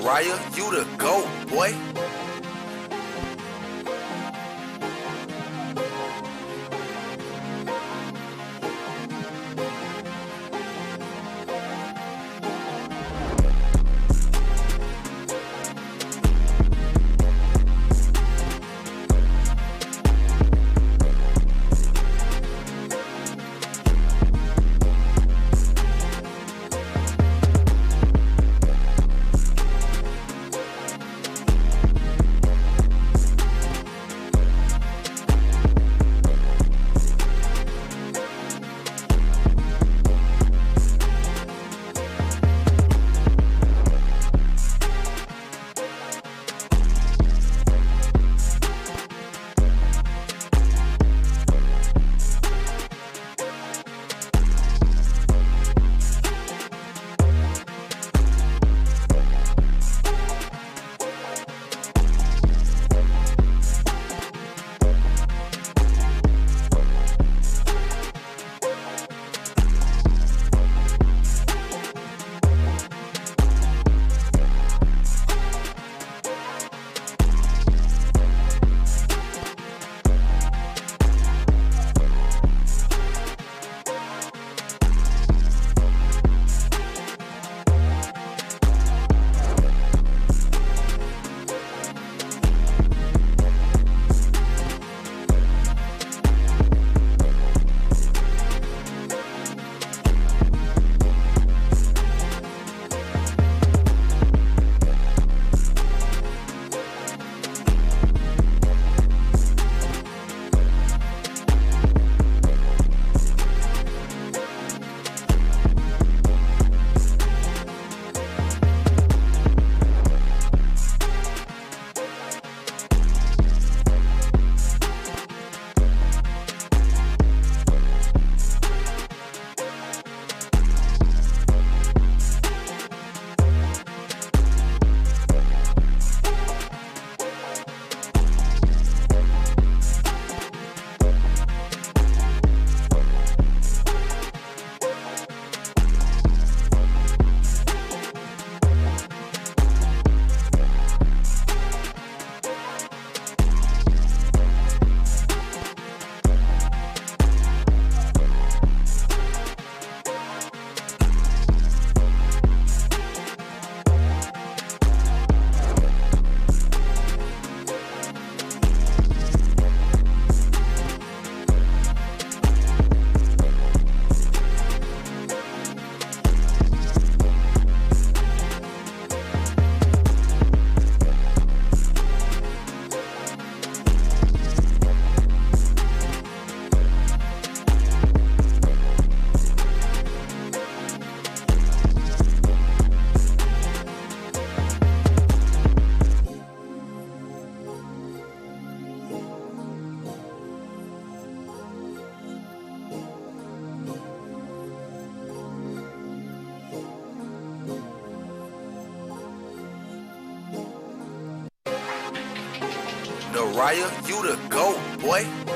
Raya, you the GOAT, boy. Raya, you the GOAT, boy.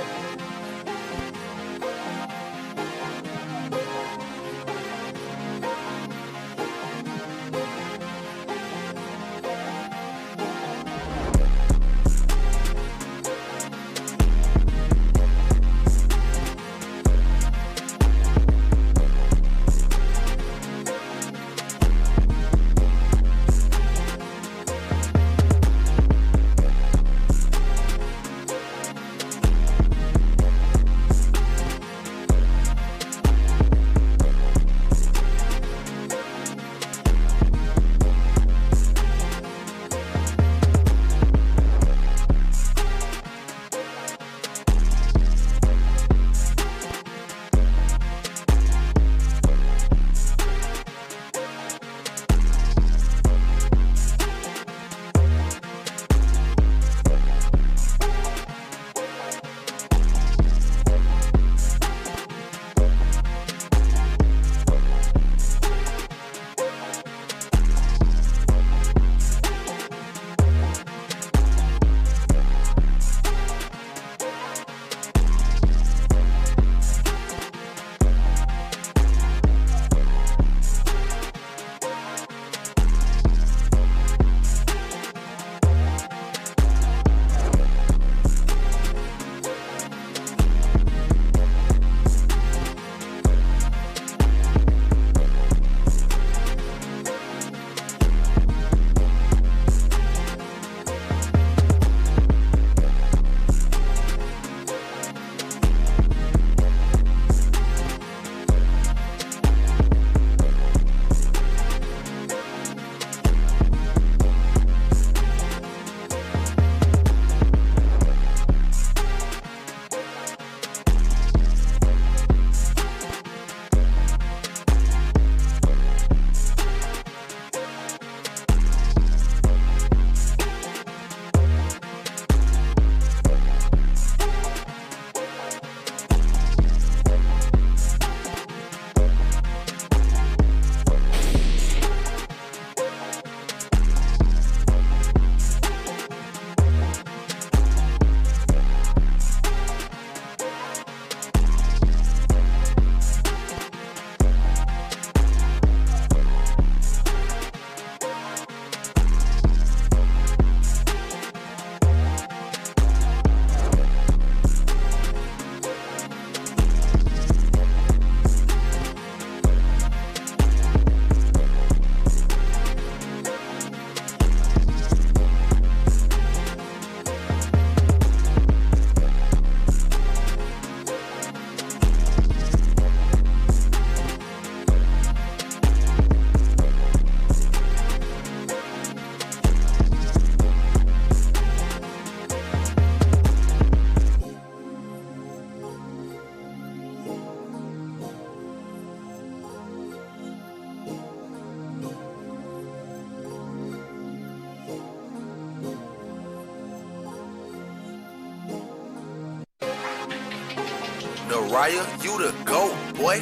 Raya, you the GOAT, boy.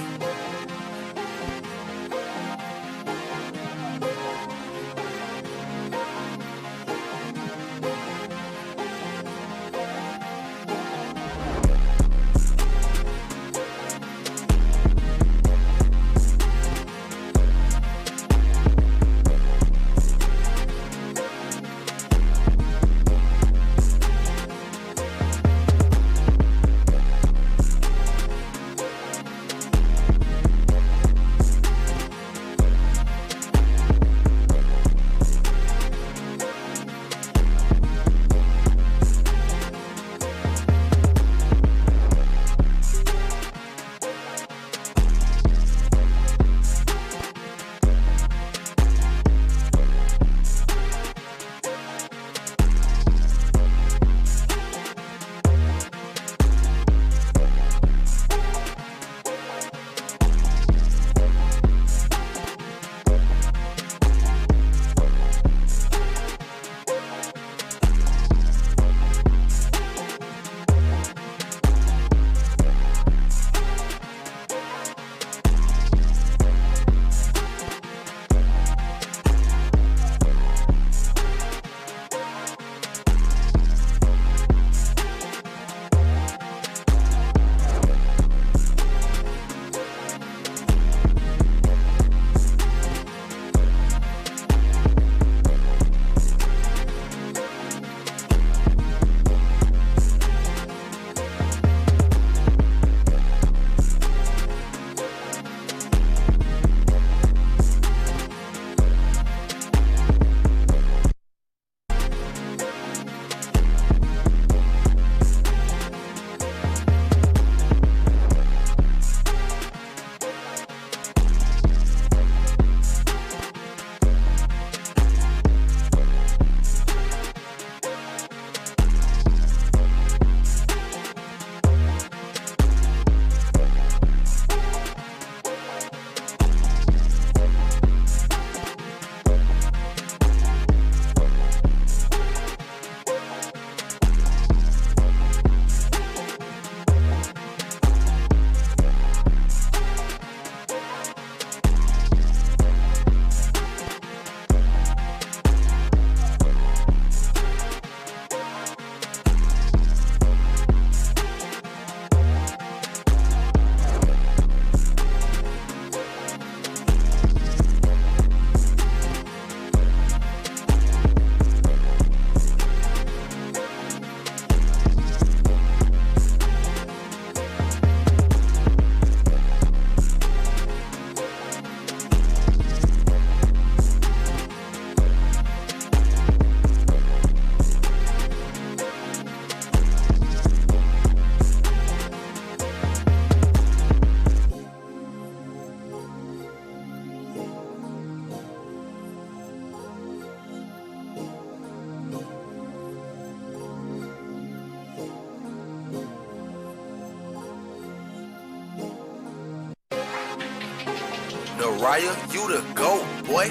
Raya, you the GOAT, boy.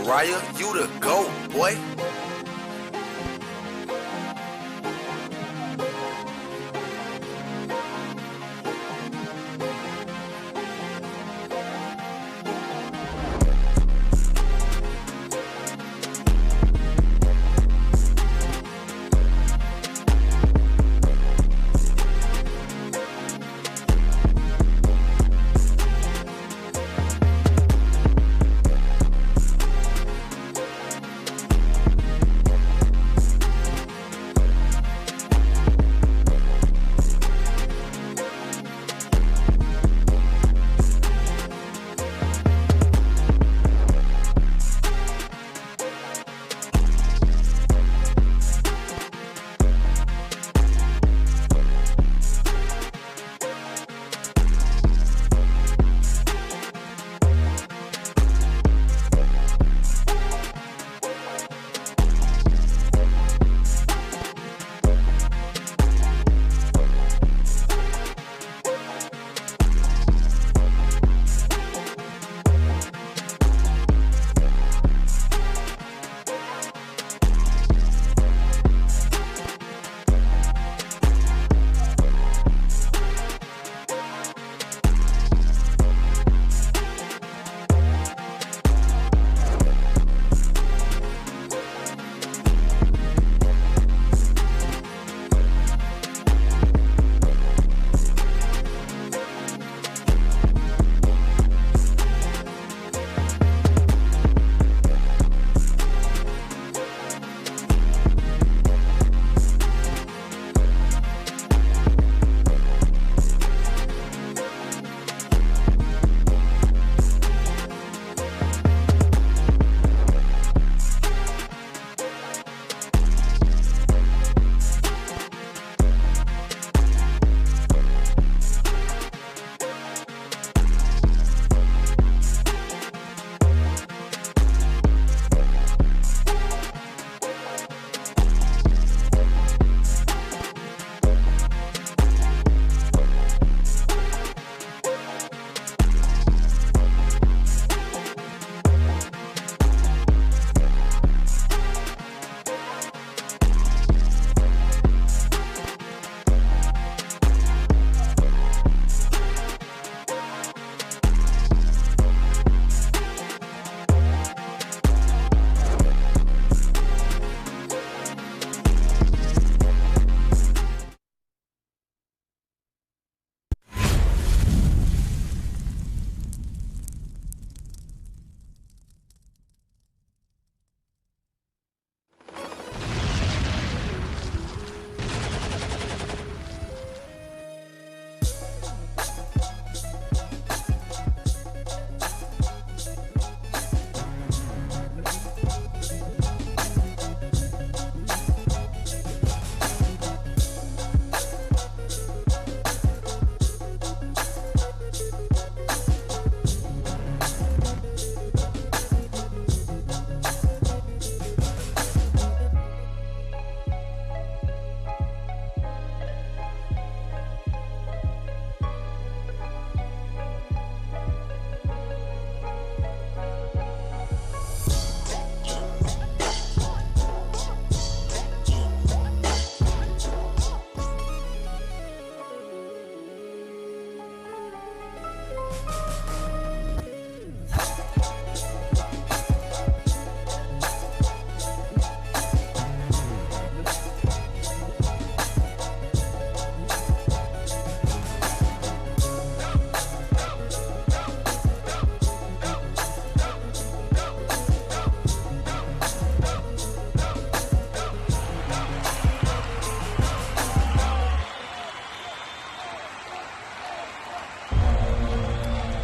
Mariah, you the GOAT, boy.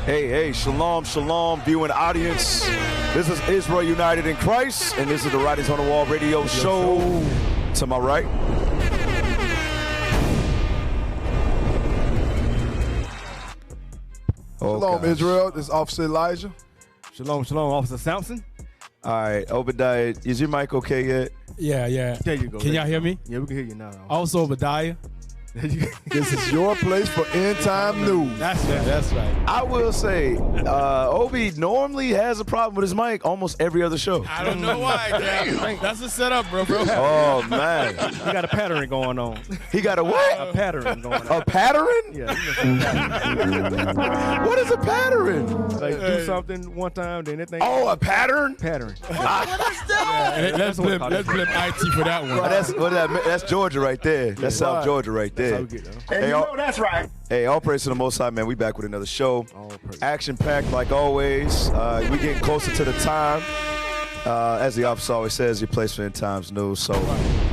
Hey, shalom, shalom, viewing audience. This is Israel United in Christ, and this is the Writings on the Wall radio show. To my right. Shalom, Israel. This is Officer Elijah. Shalom, shalom, Officer Sampson. All right, Obadiah, is your mic okay yet? Yeah. There you go. Can y'all hear me? Yeah, we can hear you now. Also, Obadiah. This is your place for end time news. That's right. That's right. I will say, Obi normally has a problem with his mic almost every other show. I don't know why. That's a setup, bro. Oh, man. He got a pattern going on. He got a what? A pattern going on. A pattern? Yeah. What is a pattern? Like do something one time, then that thing. Oh, a pattern? Pattern. Let's blame IT for that one. That's Georgia right there. That's South Georgia right there. That's how we get, though. Hey, that's right. Hey, all praise to the Most High, man. We back with another show. Action-packed like always. We getting closer to the time. As the officer always says, your place for end times news. So,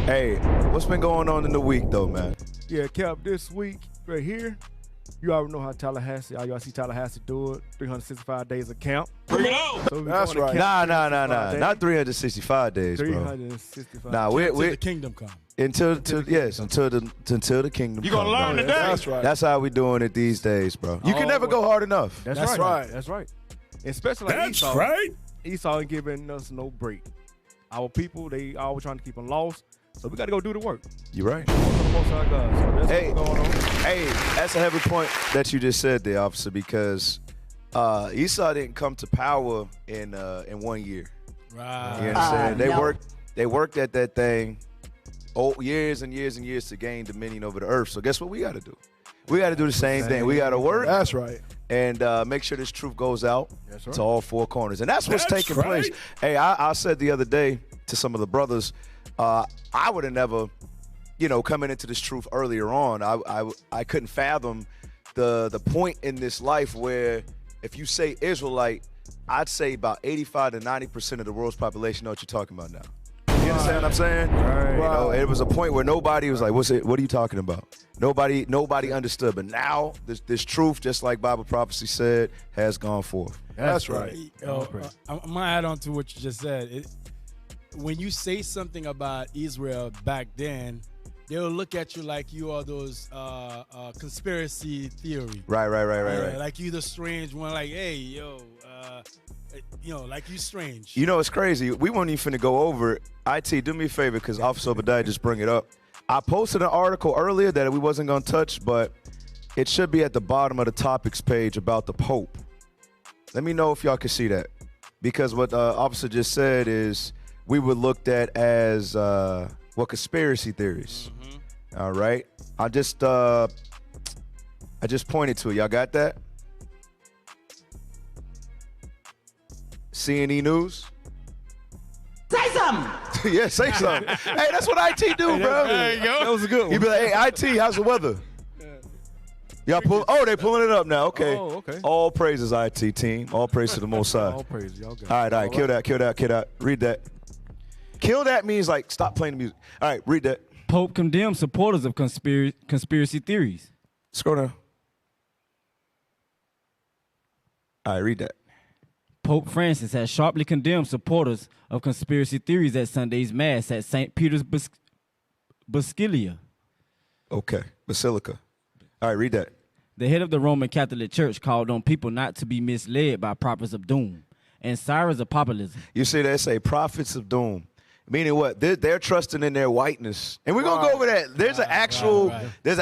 hey, what's been going on in the week, though, man? Yeah, Cap, this week right here, you already know how Tallahassee, IUIC Tallahassee do it. 365 days of camp. Bring it on. So we That's going to right. camp Nah. Not 365 days, bro. 365. Nah, Till the kingdom come. until the kingdom. You gonna learn today? That's right. That's how we doing it these days, bro. You can never go hard enough. That's right. That's right. Especially like That's Esau. right. Esau ain't giving us no break. Our people, they always trying to keep them lost. So we got to go do the work. You're right. Most of God. So that's Hey, what's going on. hey, that's a heavy point that you just said there, officer, because Esau didn't come to power in 1 year. Right. You understand? They worked at that thing years and years and years to gain dominion over the earth. So guess what we got to do? We got to do the same thing. We got to work That's right. and make sure this truth goes out That's right. to all four corners. And that's what's That's taking place. right. Hey, I said the other day to some of the brothers, I would have never, coming into this truth earlier on, I couldn't fathom the point in this life where if you say Israelite, I'd say about 85 to 90% of the world's population know what you're talking about now. You understand what I'm saying? Right. It was a point where nobody was like, what are you talking about? Nobody understood. But now this truth, just like Bible prophecy said, has gone forth. That's right. I'm gonna add on to what you just said. When you say something about Israel back then, they'll look at you like you are those conspiracy theory. Right. Like you the strange one. Like, hey, yo, like you strange. It's crazy. We weren't even finna go over it. IT, do me a favor, because Officer Obadiah just bring it up. I posted an article earlier that we wasn't gonna touch, but it should be at the bottom of the topics page about the Pope. Let me know if y'all can see that, because what Officer just said is we were looked at as conspiracy theories. Mm-hmm. All right, I just pointed to it. Y'all got that? CNE News. Say something. Yeah, say something. Hey, that's what IT do, bro. There you go. That was a good one. You be like, hey, IT, how's the weather? Y'all they pulling it up now. Okay. Oh, okay. All praises, IT team. All praise to the Most High. All praise. Y'all got All right. Kill that. Read that. Kill that means like stop playing the music. All right, read that. Pope condemns supporters of conspiracy theories. Scroll down. All right, read that. Pope Francis has sharply condemned supporters of conspiracy theories at Sunday's Mass at St. Peter's Basilica. Okay, Basilica. All right, read that. The head of the Roman Catholic Church called on people not to be misled by prophets of doom and sirens of populism. You see, they say prophets of doom. Meaning what? They're trusting in their whiteness. And we're going to go over that. There's an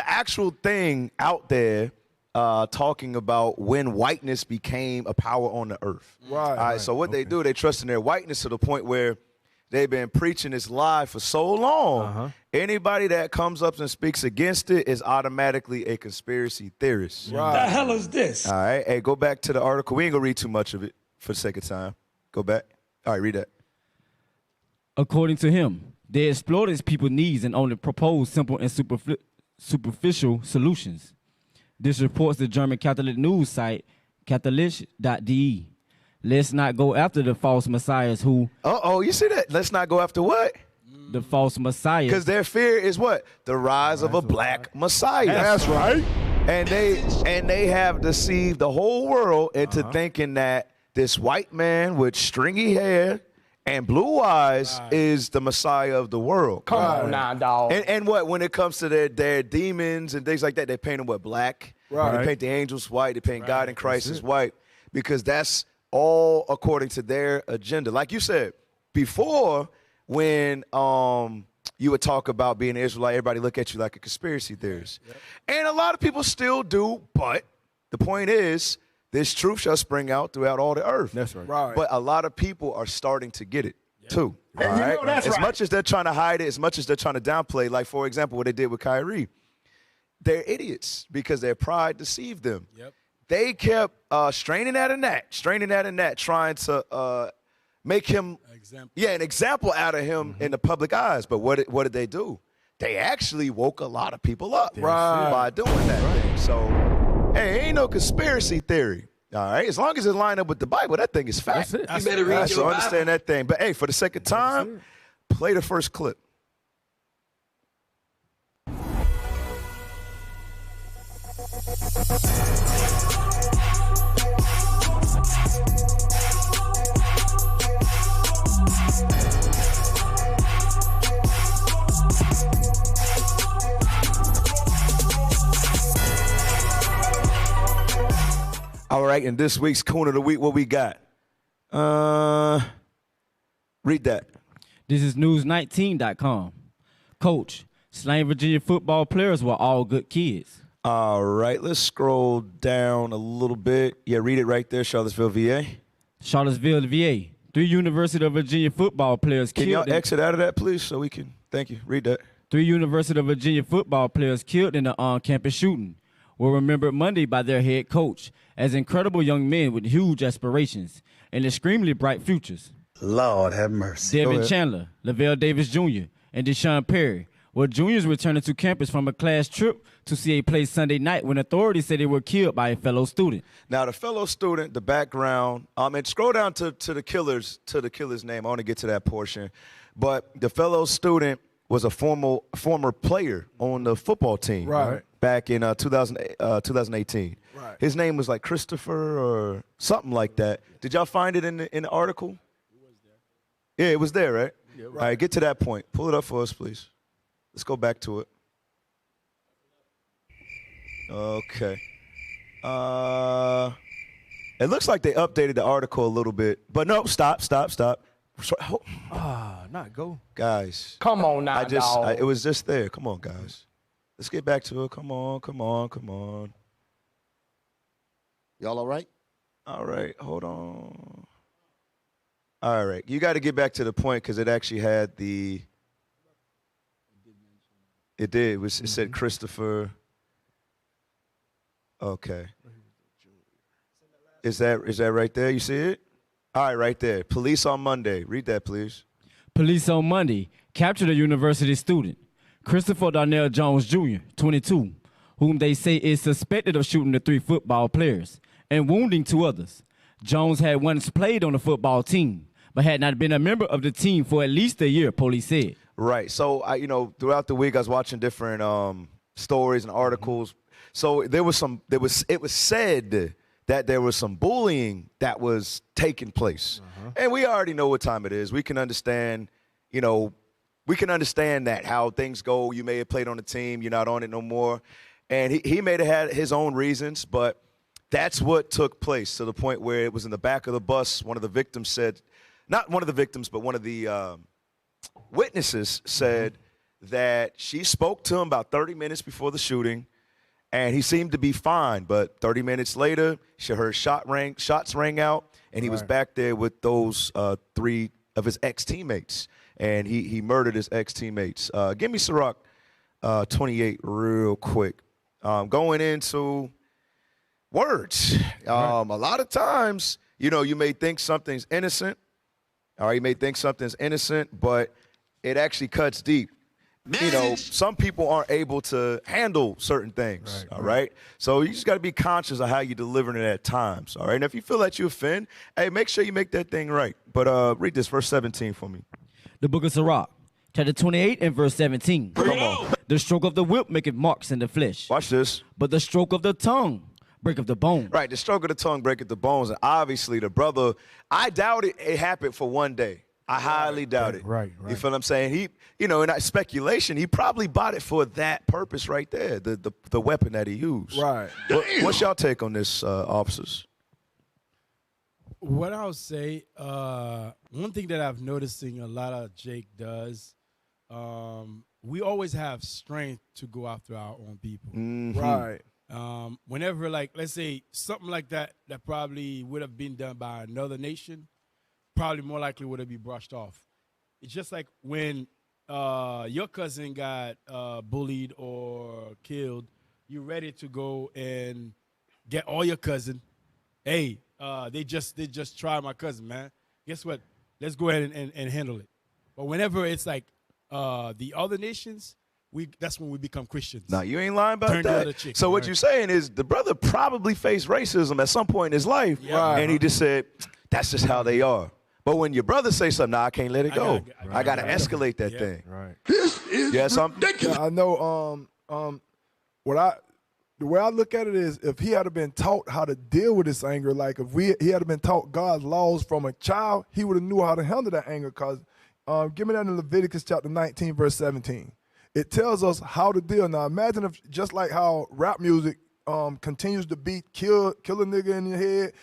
actual thing out there talking about when whiteness became a power on the earth. Right. All right, so what they do, they trust in their whiteness to the point where they've been preaching this lie for so long. Anybody that comes up and speaks against it is automatically a conspiracy theorist. Right. The hell is this? All right. Hey, go back to the article. We ain't going to read too much of it for the sake of time. Go back. All right, read that. According to him, they exploit its people's needs and only propose simple and superficial solutions. This reports the German Catholic news site catholic.de. Let's not go after the false messiahs who... You see that? Let's not go after what? The false messiahs. Because their fear is what? The rise of a black messiah. That's right. And they have deceived the whole world into thinking that this white man with stringy hair and blue eyes is the messiah of the world. Come on now, dog. And what, when it comes to their demons and things like that, they paint them what, black? Right. They paint the angels white. They paint God in Christ as white, because that's all according to their agenda. Like you said before, when you would talk about being an Israelite, everybody look at you like a conspiracy theorist. And a lot of people still do, but the point is, this truth shall spring out throughout all the earth. That's right. But a lot of people are starting to get it, too. All And you right? know that's as right. much as they're trying to hide it, as much as they're trying to downplay, like, for example, what they did with Kyrie, they're idiots because their pride deceived them. Yep. They kept straining at a gnat, trying to make him, an example out of him in the public eyes. But what did they do? They actually woke a lot of people up by doing that thing. So, hey, ain't no conspiracy theory. All right, as long as it line up with the Bible, that thing is fact. That's it. You better read So your understand that thing. But hey, for the sake of time, play the first clip. All right, in this week's Coon of the Week, what we got? Read that. This is news19.com. Coach, slain Virginia football players were all good kids. All right, let's scroll down a little bit. Yeah, read it right there, Charlottesville, VA. Charlottesville, VA. 3 University of Virginia football players Can killed. y'all exit out of that, please, so we can, thank you, read that. 3 University of Virginia football players killed in the on-campus shooting were remembered Monday by their head coach as incredible young men with huge aspirations and extremely bright futures. Lord have mercy. Devin Chandler, Lavelle Davis Jr., and Deshaun Perry were juniors returning to campus from a class trip to see a play Sunday night when authorities said they were killed by a fellow student. Now, the fellow student, the background, and scroll down to the killer's name. I want to get to that portion. But the fellow student was a former player on the football team. Right. Back in 2018. Right. His name was like Christopher or something like that. Did y'all find it in the article? It was there. Yeah, it was there, right? Yeah, right. All right, get to that point. Pull it up for us, please. Let's go back to it. Okay. It looks like they updated the article a little bit. But no, stop. Not go. Guys. Come on now, dog. It was just there. Come on, guys. Let's get back to it. Come on. Y'all all right? All right, hold on. All right, you got to get back to the point because it actually had the. It did. It said Christopher. Okay. Is that right there? You see it? All right, right there. Police on Monday. Read that, please. Police on Monday captured a university student, Christopher Darnell Jones Jr., 22, whom they say is suspected of shooting the 3 football players and wounding 2 others. Jones had once played on the football team, but had not been a member of the team for at least a year, police said. Right. So, throughout the week, I was watching different stories and articles. So it was said that there was some bullying that was taking place. And we already know what time it is. We can understand, that how things go. You may have played on the team. You're not on it no more. And he may have had his own reasons, but that's what took place to the point where it was in the back of the bus. One of the victims said, not one of the victims, but one of the witnesses said that she spoke to him about 30 minutes before the shooting, and he seemed to be fine. But 30 minutes later, she heard shots rang out, and he was back there with those 3 of his ex-teammates, and he murdered his ex-teammates. Give me Sirach 28 real quick. Going into words. A lot of times, you may think something's innocent, or you may think something's innocent, but it actually cuts deep. Some people aren't able to handle certain things, all right? So you just got to be conscious of how you're delivering it at times, all right? And if you feel that you offend, hey, make sure you make that thing right. But read this, verse 17 for me. The book of Sirach, chapter 28 and verse 17. Come on. The stroke of the whip maketh marks in the flesh, Watch this. but the stroke of the tongue breaketh the bone. Right, the stroke of the tongue breaketh the bones. And obviously the brother, I doubt it happened for one day. I highly doubt it. Right. You feel what I'm saying? He, in that speculation, he probably bought it for that purpose right there, the weapon that he used. Right. What's y'all take on this, officers? What I'll say, one thing that I've noticing a lot of Jake does, we always have strength to go after our own people. Right. Whenever, like, let's say something like that probably would have been done by another nation, probably more likely would have been brushed off. It's just like when your cousin got bullied or killed, you're ready to go and get all your cousin. Hey, they just tried my cousin, man. Guess what? Let's go ahead and handle it. But whenever it's like the other nations, that's when we become Christians. No, you ain't lying about Turn the other that. cheek, So what right? you're saying is the brother probably faced racism at some point in his life, Yeah. and he just said, that's just how they are. But when your brother say something, nah, I can't let it go. I got to escalate that thing. Right. This is ridiculous. Yeah, I know. The way I look at it is, if he had been taught how to deal with this anger, like if he had been taught God's laws from a child, he would have knew how to handle that anger. Cause give me that in Leviticus chapter 19, verse 17. It tells us how to deal. Now imagine if, just like how rap music continues to beat, kill a nigga in your head,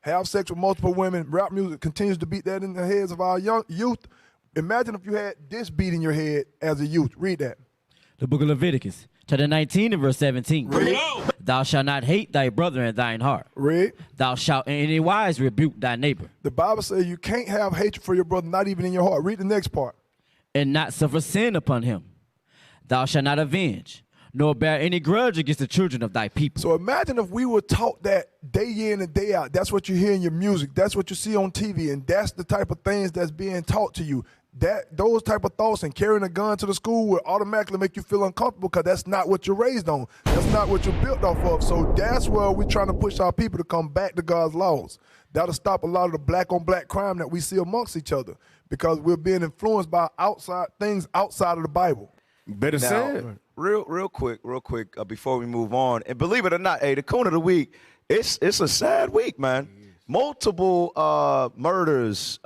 have sex with multiple women, rap music continues to beat that in the heads of our young youth. Imagine if you had this beat in your head as a youth. Read that. The book of Leviticus, chapter 19 and verse 17. Read. Thou shalt not hate thy brother in thine heart. Read. Thou shalt in any wise rebuke thy neighbor, The Bible says you can't have hatred for your brother, not even in your heart. Read the next part. and not suffer sin upon him. Thou shalt not avenge, nor bear any grudge against the children of thy people. So imagine if we were taught that day in and day out. That's what you hear in your music. That's what you see on TV. And that's the type of things that's being taught to you. Those type of thoughts and carrying a gun to the school will automatically make you feel uncomfortable because that's not what you're raised on. That's not what you're built off of. So that's where we're trying to push our people to come back to God's laws. That'll stop a lot of the black on black crime that we see amongst each other because we're being influenced by things outside of the Bible. Better Now, said. real quick, before we move on, and believe it or not, hey, the Coon of the Week, it's a sad week, man. Multiple murders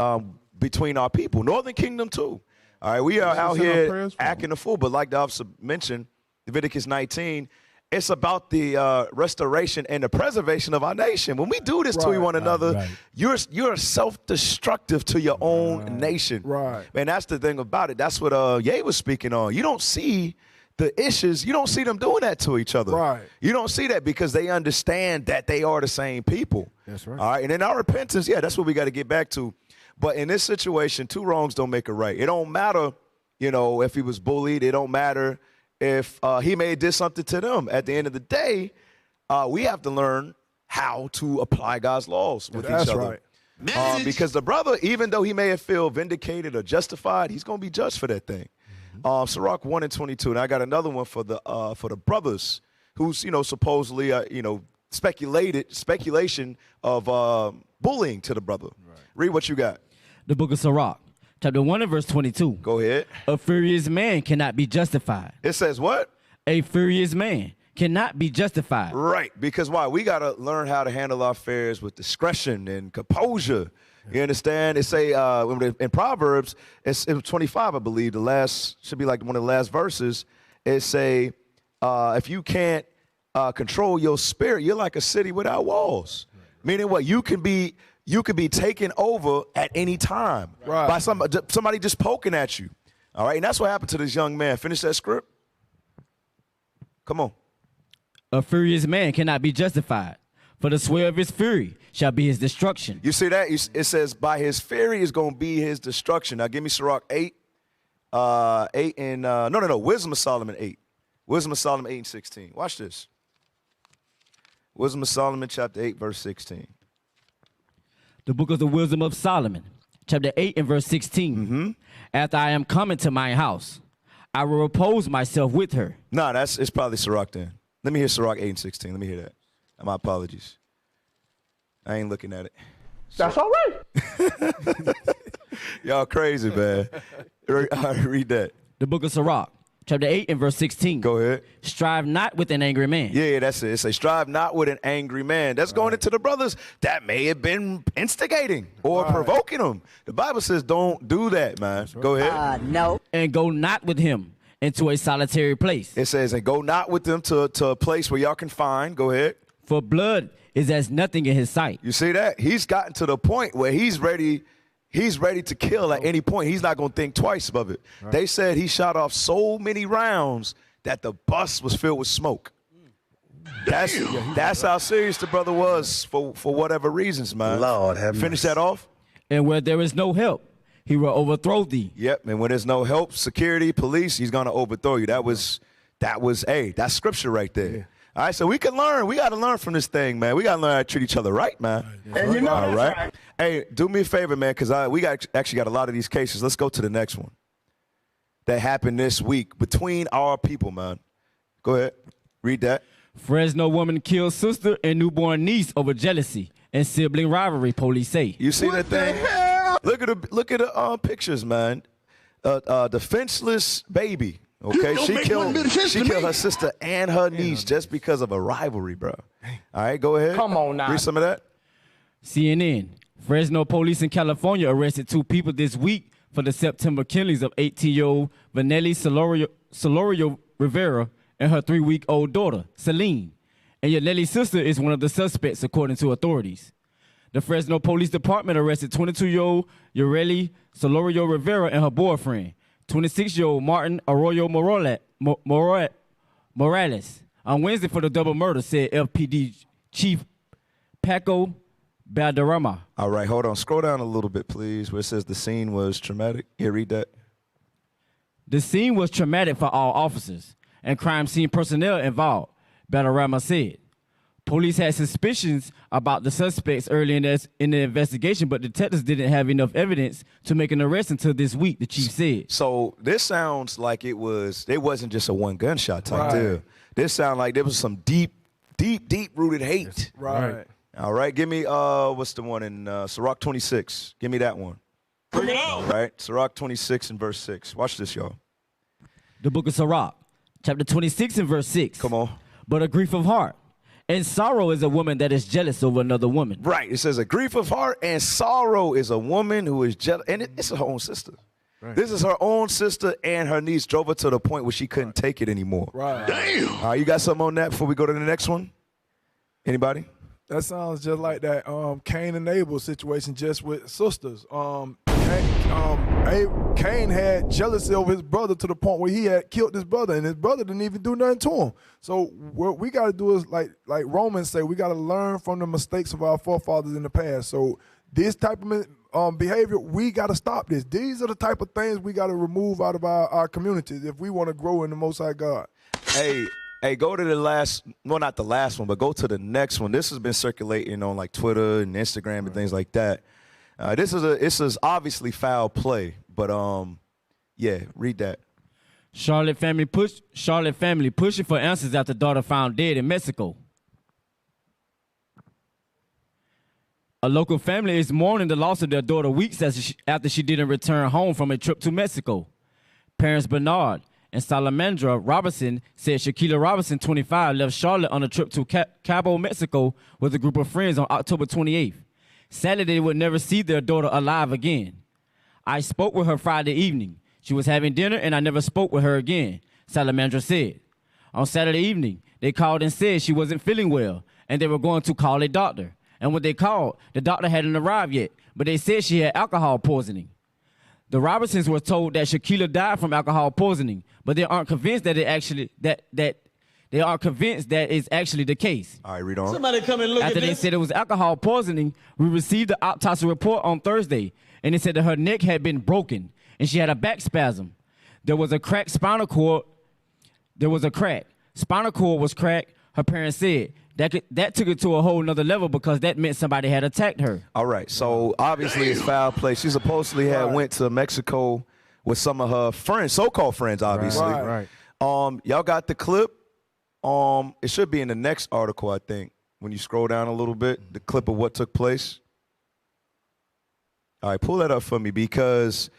between our people, Northern Kingdom too. All right, we are out send our here prayers for acting a fool, but like the officer mentioned, Leviticus 19, it's about the restoration and the preservation of our nation. When we do this to one another, you're self-destructive to your own nation. Right. Man, that's the thing about it. That's what Ye was speaking on. You don't see the issues. You don't see them doing that to each other. Right. You don't see that because they understand that they are the same people. That's right. All right. And in our repentance, yeah, that's what we got to get back to. But in this situation, two wrongs don't make a right. It don't matter, if he was bullied. It don't matter if he may have did something to them. At the end of the day, we have to learn how to apply God's laws with each other. Right. Because the brother, even though he may have feel vindicated or justified, he's going to be judged for that thing. Sirach 1 and 22, and I got another one for the brothers who's supposedly speculation of bullying to the brother. Right. Read what you got. The book of Sirach, chapter 1 and verse 22. Go ahead. A furious man cannot be justified. It says what? A furious man cannot be justified. Right, because why? We got to learn how to handle our affairs with discretion and composure. You understand? It say in Proverbs, it's 25, I believe. The last should be like one of the last verses. It say, if you can't control your spirit, you're like a city without walls. Meaning what? You can be taken over at any time by somebody just poking at you. All right, and that's what happened to this young man. Finish that script. Come on. A furious man cannot be justified, for the sway of his fury shall be his destruction. You see that? It says, by his fury is going to be his destruction. Now, give me Sirach 8. 8 and, no. Wisdom of Solomon 8. Wisdom of Solomon 8 and 16. Watch this. Wisdom of Solomon chapter 8, verse 16. The book of the Wisdom of Solomon, chapter 8 and verse 16. Mm-hmm. After I am coming to my house, I will repose myself with her. No, it's probably Sirach then. Let me hear Sirach 8 and 16. Let me hear that. My apologies. I ain't looking at it. That's all right. Y'all crazy, man. Read that. The book of Sirach, chapter 8 and verse 16. Go ahead. Strive not with an angry man. Yeah, that's it. It says, strive not with an angry man. That's going into the brothers that may have been instigating or provoking them. The Bible says don't do that, man. Go ahead. No. And go not with him into a solitary place. It says, and go not with them to a place where y'all can find. Go ahead. For blood is as nothing in his sight. You see that? He's gotten to the point where he's ready He's ready to kill at any point. He's not going to think twice of it. Right. They said he shot off so many rounds that the bus was filled with smoke. That's how serious the brother was for whatever reasons, man. Lord have Finish that off. And where there is no help, he will overthrow thee. Yep, and when there's no help, security, police, he's going to overthrow you. That's scripture right there. Yeah. All right, so we can learn. We got to learn from this thing, man. We got to learn how to treat each other right, man. And you know all right. Hey, do me a favor, man, because we actually got a lot of these cases. Let's go to the next one that happened this week between our people, man. Go ahead. Read that. Fresno woman kills sister and newborn niece over jealousy and sibling rivalry, police say. You see that thing? Look at the pictures, man. Defenseless baby. Okay, she killed her sister and her niece just because of a rivalry, bro. All right, go ahead. Come on now. Read some of that. CNN. Fresno police in California arrested 2 people this week for the September killings of 18-year-old Vanelli Solorio Rivera and her 3-week-old daughter, Celine. And Yaneli's sister is one of the suspects, according to authorities. The Fresno Police Department arrested 22-year-old Yareli Solorio Rivera and her boyfriend, 26-year-old Martin Arroyo Morales, on Wednesday for the double murder, said FPD Chief Paco Valderrama. All right, hold on. Scroll down a little bit, please, where it says the scene was traumatic. Here, read that. The scene was traumatic for all officers and crime scene personnel involved, Valderrama said. Police had suspicions about the suspects early in the investigation, but detectives didn't have enough evidence to make an arrest until this week, the chief said. So this sounds like it wasn't just a one gunshot type deal. This sounds like there was some deep rooted hate. Right. All right, give me what's the one in Sirach 26? Give me that one. Bring it out. All right, Sirach 26 and verse 6. Watch this, y'all. The book of Sirach, chapter 26 and verse 6. Come on. But a grief of heart and sorrow is a woman that is jealous over another woman. Right. It says a grief of heart and sorrow is a woman who is jealous. And it's her own sister. Right. This is her own sister, and her niece drove her to the point where she couldn't take it anymore. Right. Damn. All right, you got something on that before we go to the next one? Anybody? That sounds just like that Cain and Abel situation, just with sisters. Cain had jealousy over his brother to the point where he had killed his brother, and his brother didn't even do nothing to him. So what we got to do is, like Romans say, we got to learn from the mistakes of our forefathers in the past. So this type of behavior, we got to stop this. These are the type of things we got to remove out of our communities if we want to grow in the Most High God. Hey, go to the last, well, not the last one, but go to the next one. This has been circulating on like Twitter and Instagram and things like that. This is obviously foul play, but yeah, read that. Charlotte family pushing for answers after daughter found dead in Mexico. A local family is mourning the loss of their daughter weeks after she didn't return home from a trip to Mexico. Parents Bernard and Salamandra Robinson said Shaquilla Robinson, 25, left Charlotte on a trip to Cabo, Mexico with a group of friends on October 28th. Sadly, they would never see their daughter alive again. I spoke with her Friday evening. She was having dinner, and I never spoke with her again, Salamandra said. On Saturday evening, they called and said she wasn't feeling well, and they were going to call a doctor. And when they called, the doctor hadn't arrived yet, but they said she had alcohol poisoning. The Robinsons were told that Shaquilla died from alcohol poisoning, but they aren't convinced that they aren't convinced that it's actually the case. All right, read on. Somebody come and look After at this. they said it was alcohol poisoning, we received the autopsy report on Thursday, and it said that her neck had been broken, and she had a back spasm. There was a cracked spinal cord. Spinal cord was cracked, her parents said. That took it to a whole nother level because that meant somebody had attacked her. All right, so obviously it's foul play. She supposedly had went to Mexico with some of her friends, so-called friends, obviously. Right. Y'all got the clip. It should be in the next article, I think, when you scroll down a little bit, the clip of what took place. All right, pull that up for me because,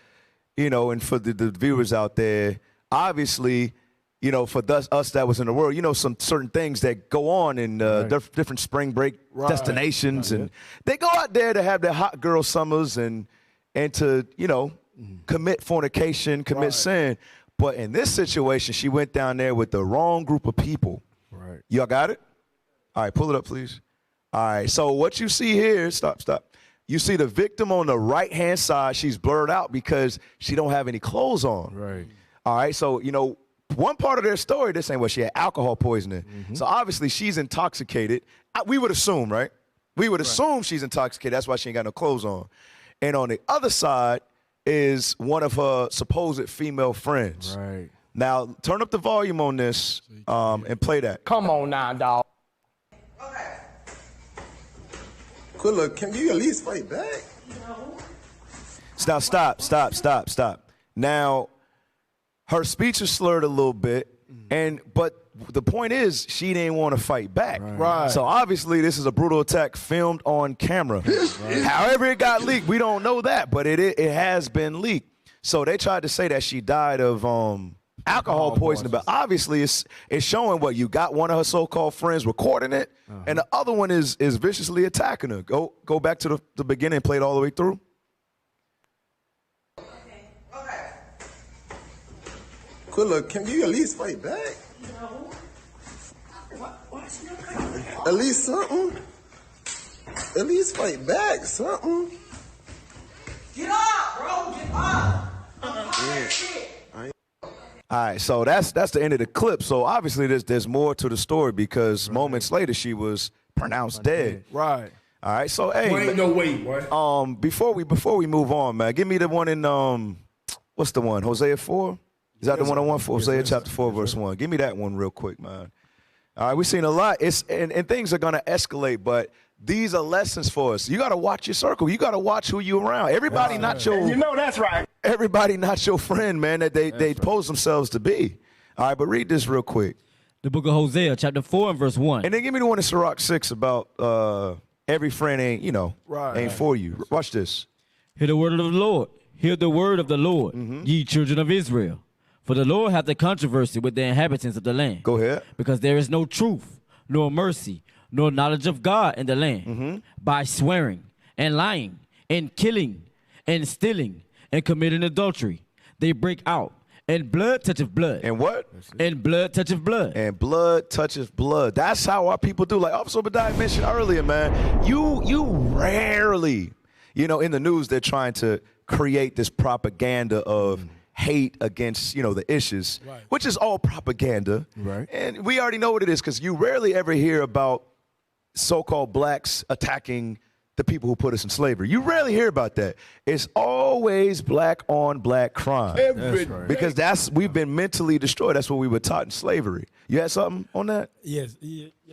and for the viewers out there, obviously, for us that was in the world, some certain things that go on in different spring break destinations. And they go out there to have their hot girl summers and to, commit fornication, commit sin. But in this situation, she went down there with the wrong group of people. Right. Y'all got it? All right, pull it up, please. All right, so what you see here, stop. You see the victim on the right-hand side, she's blurred out because she don't have any clothes on. Right. All right, so, you know, one part of their story, they're saying, well, she had alcohol poisoning. So obviously she's intoxicated. We would assume, right? We would assume she's intoxicated. That's why she ain't got no clothes on. And on the other side is one of her supposed female friends. Right. Now, turn up the volume on this and play that. Come on now, dog. Quilla, can you at least fight back? Now, stop. Now, her speech is slurred a little bit, but the point is she didn't want to fight back. Right. So obviously this is a brutal attack filmed on camera. However it got leaked, we don't know that, but it has been leaked. So they tried to say that she died of alcohol poisoning, but obviously it's showing what you got one of her so-called friends recording it, and the other one is viciously attacking her. Go back to the beginning and play it all the way through. Quilla, can you at least fight back? No. Why she not fighting? At least something. At least fight back, something. Get up, bro. Get up. All right, so that's the end of the clip. So obviously there's more to the story because moments later she was pronounced dead. Right. All right, so hey, Ain't no way, boy. before we move on, man, give me the one in what's the one? Hosea 4? Is that the one I want for Hosea chapter 4, verse 1? Give me that one real quick, man. All right, we've seen a lot. And things are gonna escalate, but these are lessons for us. You gotta watch your circle. You gotta watch who you around. Everybody not your You know that's right. everybody not your friend, man, that they pose themselves to be. All right, but read this real quick. The book of Hosea, chapter 4 and verse 1. And then give me the one in Sirach 6 about every friend ain't for you. Watch this. Hear the word of the Lord. Hear the word of the Lord, ye children of Israel. For the Lord hath a controversy with the inhabitants of the land. Go ahead. Because there is no truth, nor mercy, nor knowledge of God in the land. By swearing and lying and killing and stealing and committing adultery, they break out. And blood toucheth blood. And what? And blood toucheth blood. And blood touches blood. That's how our people do. Like Officer Obadiah mentioned earlier, man. You rarely, in the news, they're trying to create this propaganda of hate against, the issues, which is all propaganda. Right. And we already know what it is because you rarely ever hear about so-called blacks attacking the people who put us in slavery. You rarely hear about that. It's always black on black crime. Every day. Because we've been mentally destroyed. That's what we were taught in slavery. You had something on that? Yes,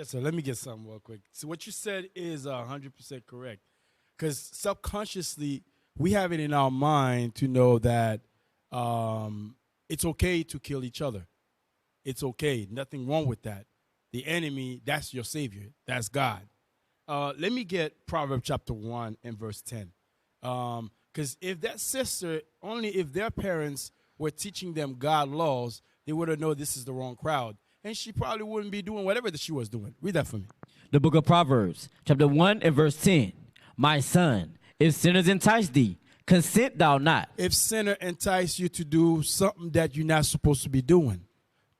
sir. Let me get something real quick. So what you said is 100% correct. Because subconsciously, we have it in our mind to know that it's okay to kill each other. It's okay. Nothing wrong with that. The enemy, that's your savior. That's God. Let me get Proverbs chapter 1 and verse 10. Because if that sister, only if their parents were teaching them God laws, they would have known this is the wrong crowd. And she probably wouldn't be doing whatever that she was doing. Read that for me. The book of Proverbs, chapter 1 and verse 10. My son, if sinners entice thee, consent thou not. If sinner entice you to do something that you're not supposed to be doing,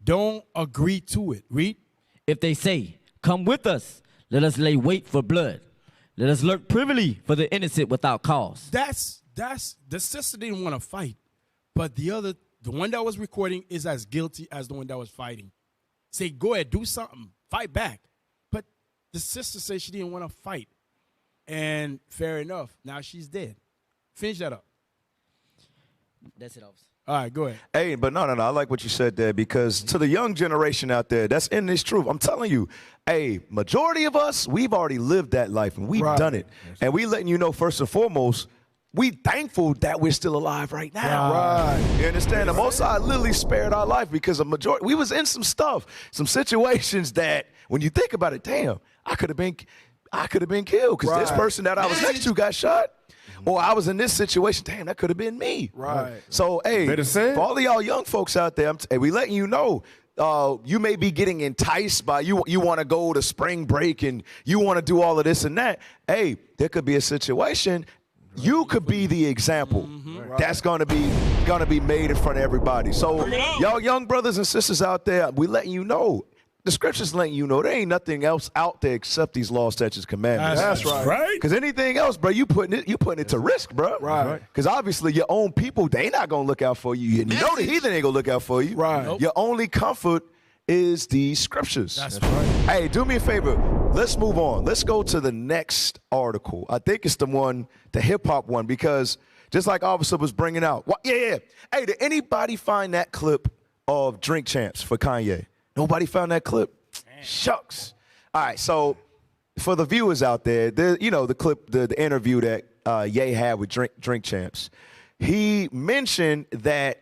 don't agree to it. Read. If they say, come with us, let us lay wait for blood. Let us lurk privily for the innocent without cause. That's the sister didn't want to fight, but the one that was recording is as guilty as the one that was fighting. Say, go ahead, do something, fight back. But the sister said she didn't want to fight. And fair enough, now she's dead. Finish that up. That's it, officer. All right, go ahead. Hey, but no. I like what you said there because to the young generation out there, that's in this truth. I'm telling you, majority of us, we've already lived that life and we've done it. And we letting you know, first and foremost, we thankful that we're still alive right now. Right. You understand? The Most High literally spared our life because a majority, we was in some stuff, some situations that when you think about it, damn, I could have been killed because this person that I was next to got shot. Or I was in this situation, damn, that could have been me. Right. So, for all of y'all young folks out there, we letting you know, you may be getting enticed by, you want to go to spring break and you want to do all of this and that. Hey, there could be a situation. You could be the example that's gonna be made in front of everybody. So y'all young brothers and sisters out there, we letting you know, the scriptures letting you know there ain't nothing else out there except these laws, statutes, commandments. That's right. Because anything else, bro, you putting it to risk, bro. Right. Because obviously your own people, they not gonna look out for you. And you know the heathen ain't gonna look out for you. Right. Nope. Your only comfort is the scriptures. That's right. Hey, do me a favor. Let's move on. Let's go to the next article. I think it's the hip hop one, because just like Officer was bringing out. Yeah. Hey, did anybody find that clip of Drink Champs for Kanye? Nobody found that clip? Shucks. All right, so for the viewers out there, the clip, the interview that Ye had with Drink Champs, he mentioned that